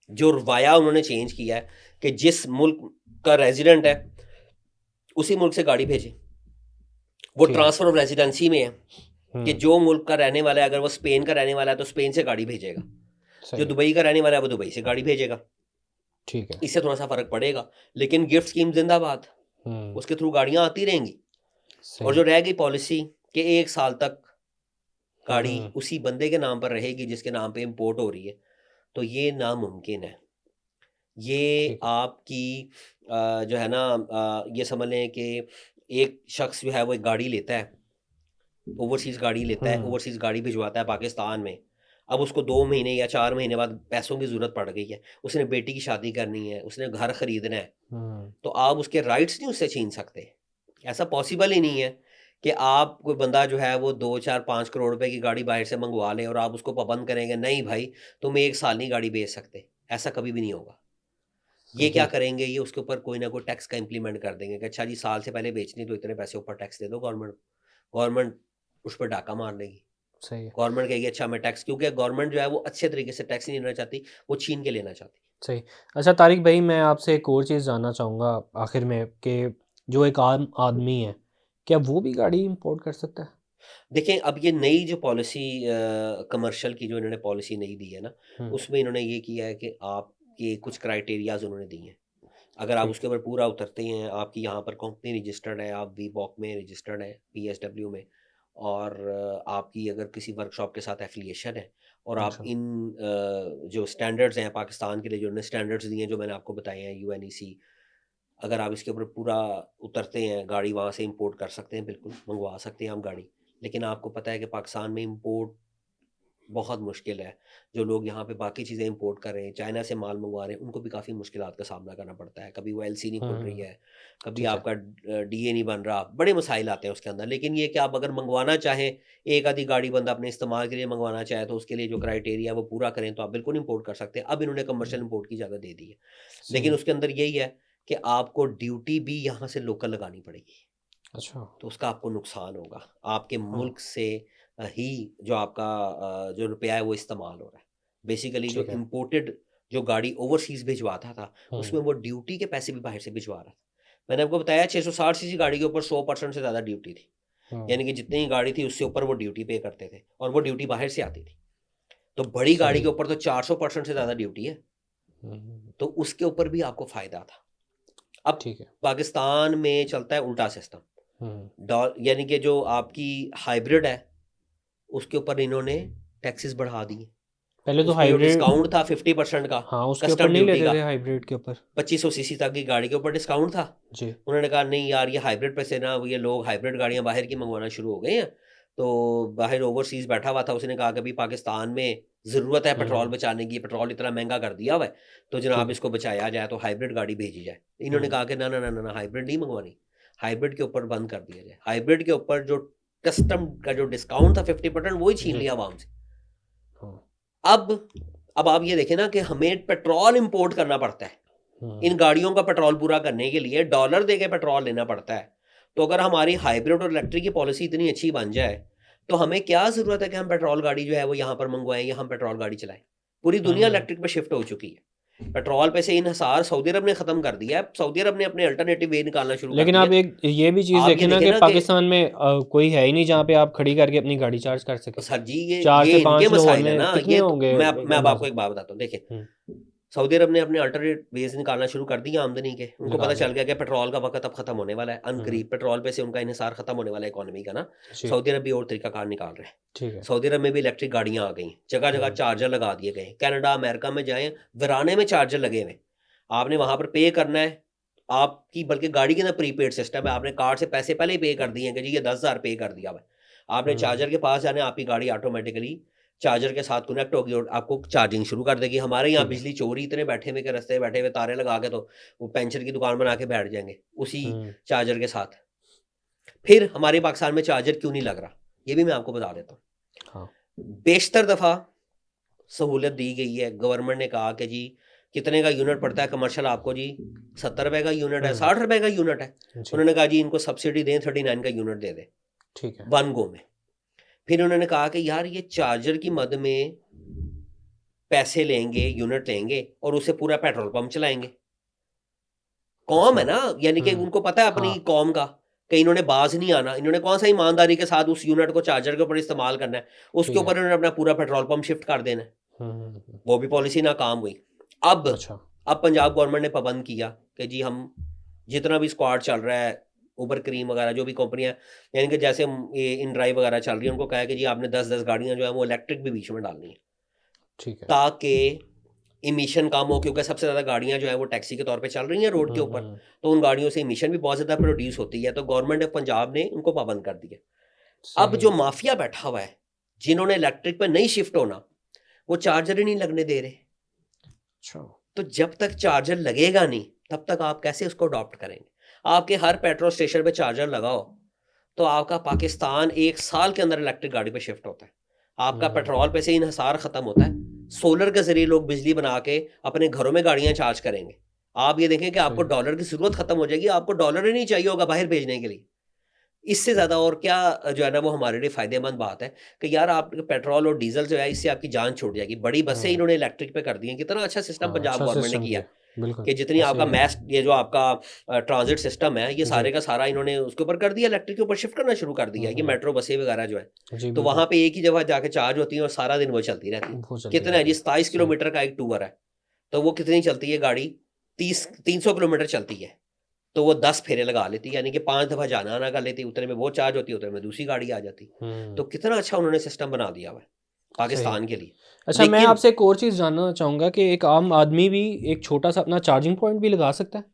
जो रवाया उन्होंने चेंज किया है कि जिस मुल्क का रेजिडेंट है उसी मुल्क से गाड़ी भेजे, वो ट्रांसफर ऑफ रेजिडेंसी में है कि जो मुल्क का रहने वाला है, अगर वो स्पेन का रहने वाला है तो स्पेन से गाड़ी भेजेगा, जो दुबई का रहने वाला है वो दुबई से गाड़ी भेजेगा। ठीक है, इससे थोड़ा सा फर्क पड़ेगा, लेकिन गिफ्ट स्कीम जिंदाबाद, उसके थ्रू गाड़ियां आती रहेंगी। और जो रह गई पॉलिसी कि 1 साल तक गाड़ी उसी बंदे के नाम पर रहेगी जिसके नाम पे इंपोर्ट हो रही है, तो ये नामुमकिन है। ये आपकी जो है ना ये समझ लें कि एक शख्स जो है वो एक गाड़ी लेता है, ओवरसीज गाड़ी लेता है, ओवरसीज गाड़ी भिजवाता है पाकिस्तान में। अब उसको 2 महीने या 4 महीने बाद पैसों की ज़रूरत पड़ गई है, उसने बेटी की शादी करनी है, उसने घर ख़रीदना है, तो आप उसके राइट्स नहीं उससे छीन सकते। ऐसा पॉसिबल ही नहीं है कि आप कोई बंदा जो है वो 2, 4, 5 करोड़ रुपए की गाड़ी बाहर से मंगवा ले और आप उसको पाबंद करेंगे नहीं भाई तुम 1 साल नहीं गाड़ी बेच सकते। ऐसा कभी भी नहीं होगा। ये क्या करेंगे, ये उसके ऊपर कोई ना कोई टैक्स का इम्प्लीमेंट कर देंगे कि अच्छा जी साल से पहले बेचनी तो इतने पैसे ऊपर टैक्स दे दो, गवर्नमेंट उस पर डाका मार लेगी। सही है। गवर्नमेंट कहेगी अच्छा मैं टैक्स, क्योंकि गवर्नमेंट जो है वो अच्छे तरीके से टैक्स नहीं लेना चाहती, वो छीन के लेना चाहती। सही। अच्छा तारिक भाई मैं आपसे एक और चीज़ जानना चाहूँगा आखिर में कि जो एक आम आदमी है क्या वो भी गाड़ी इंपोर्ट कर सकता है? देखें अब ये नई जो पॉलिसी कमर्शियल की जो इन्होंने पॉलिसी नई दी है ना, उसमें इन्होंने ये किया है कि आपके कुछ क्राइटेरियाज उन्होंने दिए हैं। अगर आप उसके ऊपर पूरा उतरते हैं, आपकी यहाँ पर कंपनी रजिस्टर्ड है, आप वीबॉक में रजिस्टर्ड है, PSW में, और आपकी अगर किसी वर्कशॉप के साथ एफिलिएशन है और आप इन जो स्टैंडर्ड्स हैं पाकिस्तान के लिए, जो उन्होंने स्टैंडर्ड्स दिए हैं जो मैंने आपको बताए हैं, UNEC, अगर आप इसके ऊपर पूरा उतरते हैं, गाड़ी वहाँ से इंपोर्ट कर सकते हैं, बिल्कुल मंगवा सकते हैं आप गाड़ी। लेकिन आपको पता है कि पाकिस्तान में इंपोर्ट बहुत मुश्किल है। जो लोग यहाँ पे बाकी चीज़ें इंपोर्ट कर रहे हैं, चाइना से माल मंगवा रहे हैं, उनको भी काफ़ी मुश्किलात का सामना करना पड़ता है। कभी वो एलसी नहीं खुल रही है, कभी ठीक है। आपका डीए नहीं बन रहा, बड़े मसाइल आते हैं उसके अंदर। लेकिन ये कि आप अगर मंगवाना चाहें, एक आधी गाड़ी बंदा अपने इस्तेमाल के लिए मंगवाना चाहे, तो उसके लिए जो क्राइटेरिया वो पूरा करें, तो आप बिल्कुल इंपोर्ट कर सकते हैं। अब इन्होंने कमर्शियल इंपोर्ट की इजाज़त दे दी है, लेकिन सही। उसके अंदर यही है कि आपको ड्यूटी भी यहाँ से लोकल लगानी पड़ेगी, अच्छा। तो उसका आपको नुकसान होगा। आपके हाँ। मुल्क से ही जो आपका जो रुपया है वो इस्तेमाल हो रहा है। बेसिकली जो ठीक है। इम्पोर्टेड जो गाड़ी ओवरसीज़ भिजवाता था, उसमें वो ड्यूटी के पैसे भी बाहर से भिजवा रहा था। मैंने आपको बताया 660 सीसी गाड़ी के ऊपर 100% से ज़्यादा ड्यूटी थी। यानी कि जितनी गाड़ी थी उससे ऊपर वो ड्यूटी पे करते थे, और वो ड्यूटी बाहर से आती थी। तो बड़ी गाड़ी सही। के ऊपर तो 400% से ज़्यादा ड्यूटी है, तो उसके ऊपर भी आपको फ़ायदा था। अब ठीक है। पाकिस्तान में चलता है उल्टा सिस्टम। यानी कि जो आपकी हाइब्रिड है, उसके ऊपर इन्होंने टैक्सेस बढ़ा दिए। पहले तो उसमें जो हाइब्रिड, डिस्काउंट था 50% का, हाँ उसके ऊपर कस्टम नहीं ड्यूटी लेते का, थे हाइब्रिड के ऊपर। 2500 सीसी तक की गाड़ी के ऊपर डिस्काउंट था। जी। उन्होंने कहा नहीं यार, ये हाइब्रिड पे से ना, ये लोग हाइब्रिड गाड़ियां बाहर की मंगवाना शुरू हो गए हैं। तो बाहर ओवरसीज बैठा हुआ था, उसने कहा कि भाई पाकिस्तान में ज़रूरत है पेट्रोल बचाने की, पेट्रोल इतना महंगा कर दिया हुआ है, तो ठीक जनाब है। इसको बचाया जाए, तो हाइब्रिड गाड़ी भेजी जाए। इन्होंने कहा कि ना ना ना ना ना, हाइब्रिड नहीं मंगवानी, हाइब्रिड के ऊपर बंद कर दिया जाए। हाइब्रिड के ऊपर जो कस्टम का जो डिस्काउंट था 50%, वही छीन जी। लिया आवाम से। हाँ। अब आप ये देखें ना कि हमें पेट्रोल इंपोर्ट करना पड़ता है इन गाड़ियों का पेट्रोल पूरा करने के लिए, डॉलर दे के पेट्रोल लेना पड़ता है। तो अगर हमारी हाइब्रिड और इलेक्ट्रिक की पॉलिसी इतनी अच्छी बन जाए, तो हमें क्या ज़रूरत है कि हम पेट्रोल गाड़ी जो है वो यहाँ पर मंगवाएं या हम पेट्रोल गाड़ी चलाएं। पूरी दुनिया इलेक्ट्रिक पे शिफ्ट हो चुकी है। पेट्रोल पे से इन्हिसार सऊदी अरब ने ख़त्म कर दिया है। सऊदी अरब ने अपने अल्टरनेटिव वे निकालना शुरू कर लेकिन दिया आप एक ये भी चीज़ आप ये देखें ना देखें कि ना कि पाकिस्तान में कोई है ही नहीं जहाँ पे आप खड़ी करके अपनी गाड़ी चार्ज कर सके। सर जी, 4 ये से इनके 5 लाहौर मसाइल है में ना। कितने ये होंगे मैं अब आपको अंदाज़ा? एक बात बताता हूँ। देखिए, हुँ, सऊदी अरब ने अपने अल्टरनेट वेज निकालना शुरू कर दिया आमदनी के। उनको लगा पता दिया। चल गया कि पेट्रोल का वक़्त अब ख़त्म होने वाला है। अनकरीब पेट्रोल पे से उनका इन्हिसार ख़त्म होने वाला है इकोनॉमी का ना। जी। सऊदी अरब भी और तरीक़ाकार निकाल रहा है। ठीक है। सऊदी अरब में भी इलेक्ट्रिक गाड़ियाँ आ गई। जगह-जगह चार्जर लगा दिए गए। कनाडा, अमेरिका में जाएँ, वीराने में चार्जर लगे हुए हैं। आपने वहाँ पर पे करना है। आपकी बल्कि गाड़ी के अंदर प्रीपेड सिस्टम है। आपने कार्ड से पैसे पहले ही पे कर दिए हैं कि जी ये 10,000 पे कर दिया हुआ है। आपने चार्जर के पास जाना है, आपकी गाड़ी ऑटोमेटिकली चार्जर के साथ कनेक्ट होगी और आपको चार्जिंग शुरू कर देगी। हमारे यहाँ ठीक है। बिजली चोरी इतने बैठे हुए के रास्ते में बैठे हुए तारे लगा के, तो वो पेंशन की दुकान बना के बैठ जाएंगे उसी चार्जर के साथ। फिर हमारे पाकिस्तान में चार्जर क्यों नहीं लग रहा, ये भी मैं आपको बता देता हूँ। हाँ। बेशतर दफ़ा सहूलियत दी गई है। गवर्नमेंट ने कहा कि जी कितने का यूनिट पड़ता है कमर्शियल आपको, जी 70 रुपए का यूनिट है, 60 रुपए का यूनिट है। जी। उन्होंने कहा जी इनको सब्सिडी दें, 39 का यूनिट दे दें ठीक है। 1 गो में। फिर उन्होंने कहा कि यार ये चार्जर की मद में पैसे लेंगे, यूनिट लेंगे और उससे पूरा पेट्रोल पंप चलाएंगे। कौम है ना, यानी कि उनको पता है अपनी हाँ। कौम का कि इन्होंने बाज नहीं आना। इन्होंने कौन सा ईमानदारी के साथ उस यूनिट को चार्जर के ऊपर इस्तेमाल करना है, उसके ठीक है। ऊपर इन्होंने अपना पूरा पेट्रोल पंप शिफ्ट कर देना है। वो भी पॉलिसी नाकाम हुई। अच्छा। अब पंजाब गवर्नमेंट ने पाबंद किया कि जी हम जितना भी स्क्वाड चल रहा है, उबर क्रीम वगैरह जो भी कंपनियां, यानी कि जैसे ये इन ड्राइव वगैरह चल रही है, उनको कहा है कि जी आपने 10-10 गाड़ियां जो है वो इलेक्ट्रिक भी बीच में डालनी है, ठीक है। ताकि इमिशन कम हो। क्योंकि सबसे ज़्यादा गाड़ियां जो है वो टैक्सी के तौर पे चल रही हैं रोड के ऊपर, तो उन गाड़ियों से इमिशन भी बहुत ज़्यादा प्रोड्यूस होती है। तो गवर्नमेंट ऑफ पंजाब ने उनको पाबंद कर दिया। अब जो माफिया बैठा हुआ है, जिन्होंने इलेक्ट्रिक पर नहीं शिफ्ट होना, वो चार्जर ही नहीं लगने दे रहे। अच्छा। तो जब तक चार्जर लगेगा नहीं, तब तक आप कैसे उसको अडॉप्ट करेंगे? आपके हर पेट्रोल स्टेशन पे चार्जर लगाओ, तो आपका पाकिस्तान 1 साल के अंदर इलेक्ट्रिक गाड़ी पे शिफ्ट होता है। आपका पेट्रोल पे से इन्हिसार ख़त्म होता है। सोलर के ज़रिए लोग बिजली बना के अपने घरों में गाड़ियाँ चार्ज करेंगे। आप ये देखें कि आपको डॉलर की ज़रूरत ख़त्म हो जाएगी, आपको डॉलर ही नहीं चाहिए होगा बाहर भेजने के लिए। इससे ज़्यादा और क्या जो है ना वो हमारे लिए फ़ायदेमंद बात है कि यार आप पेट्रोल और डीजल जो है इससे आपकी जान छूट जाएगी। बड़ी बसें इन्होंने इलेक्ट्रिक पे कर दी हैं। कितना अच्छा सिस्टम पंजाब गवर्नमेंट ने किया है कि जितनी आपका मैस, ये जो आपका ट्रांजिट सिस्टम है, ये सारे का सारा इन्होंने उसके ऊपर कर दिया, इलेक्ट्रिक के ऊपर शिफ्ट करना शुरू कर दिया। ये मेट्रो बसें वगैरह जो है, तो वहाँ पे एक ही जगह जाके चार्ज होती है और सारा दिन वो चलती रहती है। कितना है जी, 27 किलोमीटर का एक टूर है, तो वो कितनी चलती है गाड़ी? 300 किलोमीटर चलती है, तो वो 10 फेरे लगा लेती है, यानी कि 5 दफ़ा जाना आना कर लेती। उतने में वो चार्ज होती है, उतने में दूसरी गाड़ी आ जाती। तो कितना अच्छा उन्होंने सिस्टम बना दिया हुआ है पाकिस्तान के लिए। अच्छा, मैं आपसे एक और चीज़ जानना चाहूँगा कि एक आम आदमी भी एक छोटा सा अपना चार्जिंग पॉइंट भी लगा सकता है?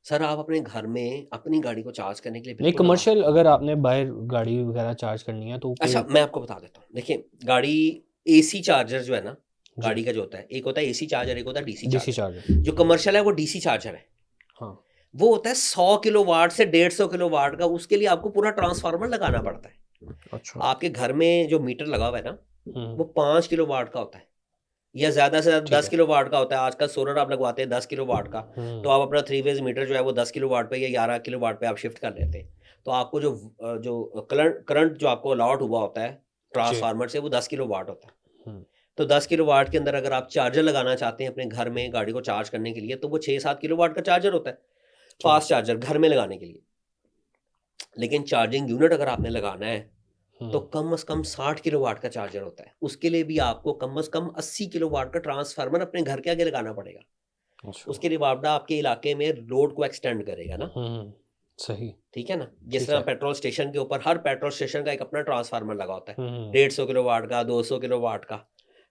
सर आप अपने घर में अपनी गाड़ी को चार्ज करने के लिए नहीं, बिल्कुल लगा कमर्शियल सकते हो। अगर आपने बाहर गाड़ी वगैरह चार्ज करनी है तो अच्छा कोई मैं आपको बता देता हूँ, देखिए गाड़ी एसी चार्जर जो है ना, जी गाड़ी का जो होता है, एक होता है एसी चार्जर, एक होता है डीसी डीसी चार्जर। चार्जर जो कमर्शियल है वो डीसी चार्जर है। हाँ वो होता है 100 किलोवाट से 150 किलोवाट का, उसके लिए आपको पूरा ट्रांसफार्मर लगाना पड़ता है। अच्छा आपके घर में जो मीटर लगा हुआ है ना, वो 5 किलोवाट का होता है या ज़्यादा से ज़्यादा ठीक 10 है किलोवाट का होता है। आजकल सोलर आप लगवाते हैं 10 किलोवाट का, तो आप अपना 3 फेज़ मीटर जो है वो 10 किलोवाट पे या 11 किलोवाट पे आप शिफ्ट कर लेते हैं। तो आपको जो करंट जो आपको अलॉट हुआ होता है जी ट्रांसफार्मर से, वो 10 किलोवाट होता है। हम्म, तो 10 किलोवाट के अंदर अगर आप चार्जर लगाना चाहते हैं अपने घर में गाड़ी को चार्ज करने के लिए, तो वो 6-7 किलोवाट का चार्जर होता है, ठीक है फास्ट चार्जर घर में लगाने के लिए। लेकिन चार्जिंग यूनिट अगर आपने लगाना है, तो कम से कम 60 किलोवाट का चार्जर होता है। उसके लिए भी आपको कम से कम 80 किलोवाट का ट्रांसफार्मर अपने घर के आगे लगाना पड़ेगा। अच्छा उसके रिवार्डा आपके इलाके में लोड को एक्सटेंड करेगा ना, सही ठीक है ना? जिस ठीक तरह है पेट्रोल स्टेशन के ऊपर हर पेट्रोल स्टेशन का एक अपना ट्रांसफार्मर लगा होता है, हम्म 150 किलोवाट का, 200 किलोवाट का।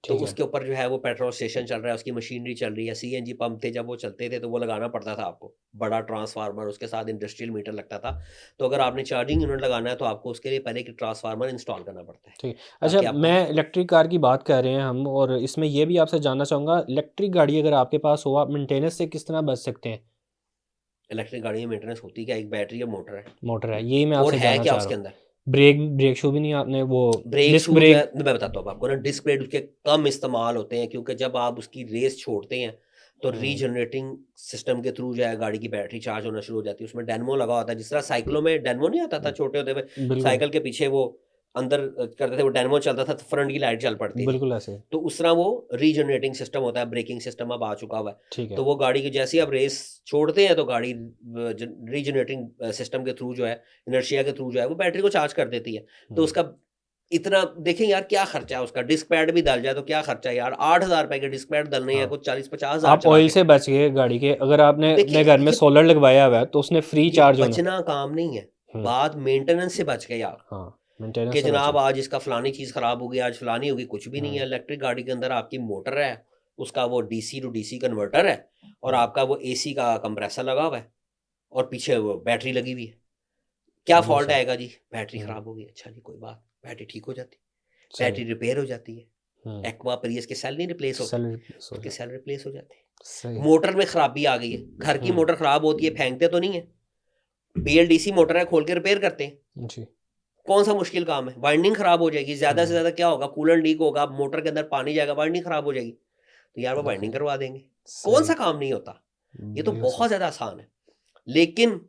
तो ठीक है उसके ऊपर जो है वो पेट्रोल स्टेशन चल रहा है, उसकी मशीनरी चल रही है, सीएनजी पंप थे जब वो चलते थे तो वो लगाना पड़ता था आपको, बड़ा ट्रांसफार्मर, उसके साथ इंडस्ट्रियल मीटर लगता था। तो अगर आपने चार्जिंग यूनिट लगाना है तो आपको उसके लिए पहले एक ट्रांसफार्मर इंस्टॉल करना पड़ता है, ठीक अच्छा ताकि आपको मैं इलेक्ट्रिक कार की बात कर रहे हैं हम और इसमें ये भी आपसे जानना चाहूँगा इलेक्ट्रिक गाड़ी अगर आपके पास हो आप मेंटेनेंस से किस तरह बच सकते हैं इलेक्ट्रिक गाड़ी में मेंटेनेंस होती क्या, एक बैटरी और मोटर है, मोटर है यही मैं और आपसे है जानना क्या चाह रहा उसके हूँ अंदर। ब्रेक ब्रेक शू भी नहीं आपने वो ब्रेक डिस्क शू जो है ब्रेक मैं बताता हूँ आपको ना, डिस्क ब्रेक उसके कम इस्तेमाल होते हैं, क्योंकि जब आप उसकी रेस छोड़ते हैं तो रीजनरेटिंग सिस्टम के थ्रू जो है गाड़ी की बैटरी चार्ज होना शुरू हो जाती है। उसमें डेनमो लगा होता है, जिस तरह साइकिलों में डेनमो नहीं आता था छोटे होते हुए, बिल्कुल साइकिल के पीछे वो अंदर करते थे, वो डेनमो चलता था तो फ्रंट की लाइट चल पड़ती थी। बिल्कुल ऐसे तो उस तरह वो रीजनरेटिंग सिस्टम होता है, ब्रेकिंग सिस्टम अब आ चुका हुआ है। ठीक है तो वो गाड़ी की जैसे ही आप रेस छोड़ते हैं तो गाड़ी रीजनरेटिंग सिस्टम के थ्रू जो है, इनर्शिया के थ्रू जो है वो बैटरी को चार्ज कर देती है। तो उसका इतना देखें यार क्या खर्चा है उसका, डिस्क पैड भी डल जाए तो क्या खर्चा है यार, 8,000 रुपए के डिस्क पैड डलने हैं हाँ कुछ 40-50,000 आप चला ऑयल के। से बच गए गाड़ी के अगर आपने अपने देखिए घर में ये सोलर लगवाया हुआ है तो उसने फ्री ये चार्ज होना बचना काम नहीं है, हम्म बात मेंटेनेंस से बच गए आप, हाँ मेंटेनेंस कि से बचे जनाब आज इसका फलानी चीज़ खराब हो गई, आज फलानी होगी, कुछ भी नहीं है। इलेक्ट्रिक गाड़ी के अंदर आपकी मोटर है, उसका वो डीसी टू डीसी कन्वर्टर है, और आपका वो एसी का कंप्रेसर लगा हुआ है, और पीछे वो बैटरी लगी हुई है। क्या बिल्कुल फॉल्ट सही आएगा जी, बैटरी हम्म खराब हो गई, अच्छा जी कोई बात, बैटरी ठीक हो जाती, सही बैटरी रिपेयर हो जाती है। हम्म एक्वा प्रियस के सेल नहीं रिप्लेस होते, सेल रिप्लेस हो उसके जाता सेल रिप्लेस हो जाते हैं। सही मोटर में खराबी आ गई है, घर की मोटर खराब होती है, फेंकते तो नहीं है, बीएलडीसी मोटर है खोल के रिपेयर करते हैं। जी कौन सा मुश्किल काम है, वाइंडिंग खराब हो जाएगी, ज्यादा से हम्म ज्यादा क्या होगा, कूलेंट लीक होगा, मोटर के अंदर पानी जाएगा, वाइंडिंग खराब हो जाएगी, तो यार वो वाइंडिंग बिल्कुल करवा देंगे। कौन सही सा काम नहीं होता, ये तो बिल्कुल सही बहुत ज्यादा आसान है। लेकिन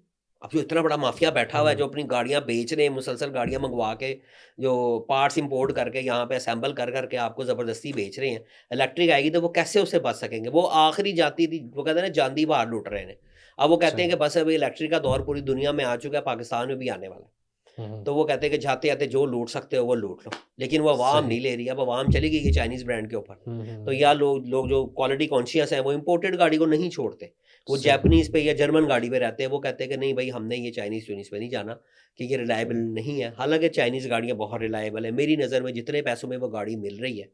अब जो इतना बड़ा माफिया बैठा हुआ है, हम्म जो अपनी गाड़ियां बेच रहे हैं, मुसलसल गाड़ियां मंगवा के, जो पार्ट्स इंपोर्ट करके यहाँ पे असेंबल कर करके आपको ज़बरदस्ती बेच रहे हैं, इलेक्ट्रिक आएगी तो वो कैसे उससे बच सकेंगे। वो आखिरी जाती थी, वो कहते हैं ना जांदी बाहर लूट रहे हैं। अब वो कहते हैं सही कि बस अभी इलेक्ट्रिक का दौर पूरी दुनिया में आ चुका है, पाकिस्तान में भी आने वाला है। हम्म तो वो कहते हैं कि जाते आते जो लूट सकते हो वो लूट लो, लेकिन वो अवाम सही नहीं ले रही। अब अवाम चली गई है चाइनीज़ ब्रांड के ऊपर। तो हम्म या लोग जो क्वालिटी कॉन्शियस हैं वो इंपोर्टेड गाड़ी को नहीं छोड़ते, वो सही जापानीज़ पे या जर्मन गाड़ी पे रहते हैं। वो कहते हैं कि नहीं भाई हमने ये चाइनीज़ पे नहीं जाना, कि ये रिलायबल नहीं है। हालांकि चाइनीज़ गाड़ियाँ बहुत रिलायबल है, मेरी नज़र में जितने पैसों में वो गाड़ी मिल रही है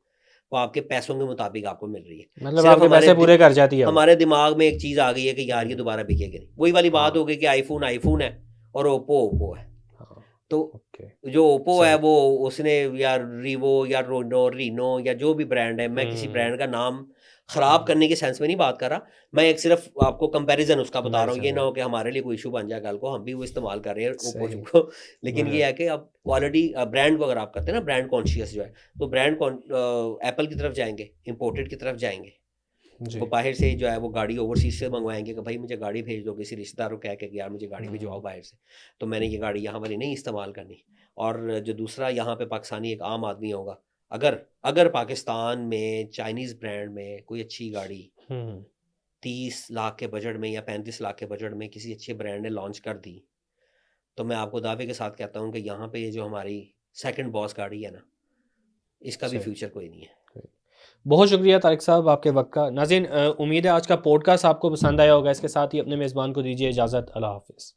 वो आपके पैसों के मुताबिक आपको मिल रही है। मतलब सिर्फ आपके पैसे पूरे कर जाती है वो हमारे दिमाग में एक चीज़ आ गई है कि यार ये दोबारा बिकेगी नहीं। वही वाली बात हाँ हो गई कि आईफोन है और ओप्पो है। हाँ तो ओके जो ओप्पो है सही वो उसने या रीवो या रीनो या जो भी ब्रांड है, मैं किसी ब्रांड का नाम खराब करने के सेंस में नहीं बात कर रहा, मैं एक सिर्फ आपको कंपैरिजन उसका बता रहा हूँ। ये ना हो कि हमारे लिए कोई इशू बन जाए कल को, हम भी वो इस्तेमाल कर रहे हैं ओप्पो सही को। लेकिन बढ़िया ये है कि अब क्वालिटी ब्रांड को अगर आप करते हैं ना, ब्रांड कॉन्शियस जो है, तो ब्रांड एप्पल की तरफ जाएंगे, इंपोर्टेड की तरफ जाएंगे। जी वो बाहर से जो है वो गाड़ी ओवरसीज से मंगवाएंगे कि भाई मुझे गाड़ी भेज दो, किसी रिश्तेदार को कह के कि यार मुझे गाड़ी भिजवाओ बाहर से, तो मैंने ये गाड़ी यहाँ वाली नहीं इस्तेमाल करनी। और जो दूसरा यहाँ पे पाकिस्तानी एक आम आदमी होगा, अगर अगर पाकिस्तान में चाइनीज़ ब्रांड में कोई अच्छी गाड़ी हम्म 30 लाख के बजट में या 35 लाख के बजट में किसी अच्छे ब्रांड ने लॉन्च कर दी, तो मैं आपको दावे के साथ कहता हूँ कि यहाँ पे ये जो हमारी सेकंड बॉस गाड़ी है ना, इसका भी सही फ्यूचर कोई नहीं है। बहुत शुक्रिया तारिक साहब आपके वक्त का। नाज़रीन उम्मीद है आज का पॉडकास्ट आपको पसंद आया होगा। इसके साथ ही अपने मेज़बान को दीजिए इजाज़त। अल्लाह हाफिज़।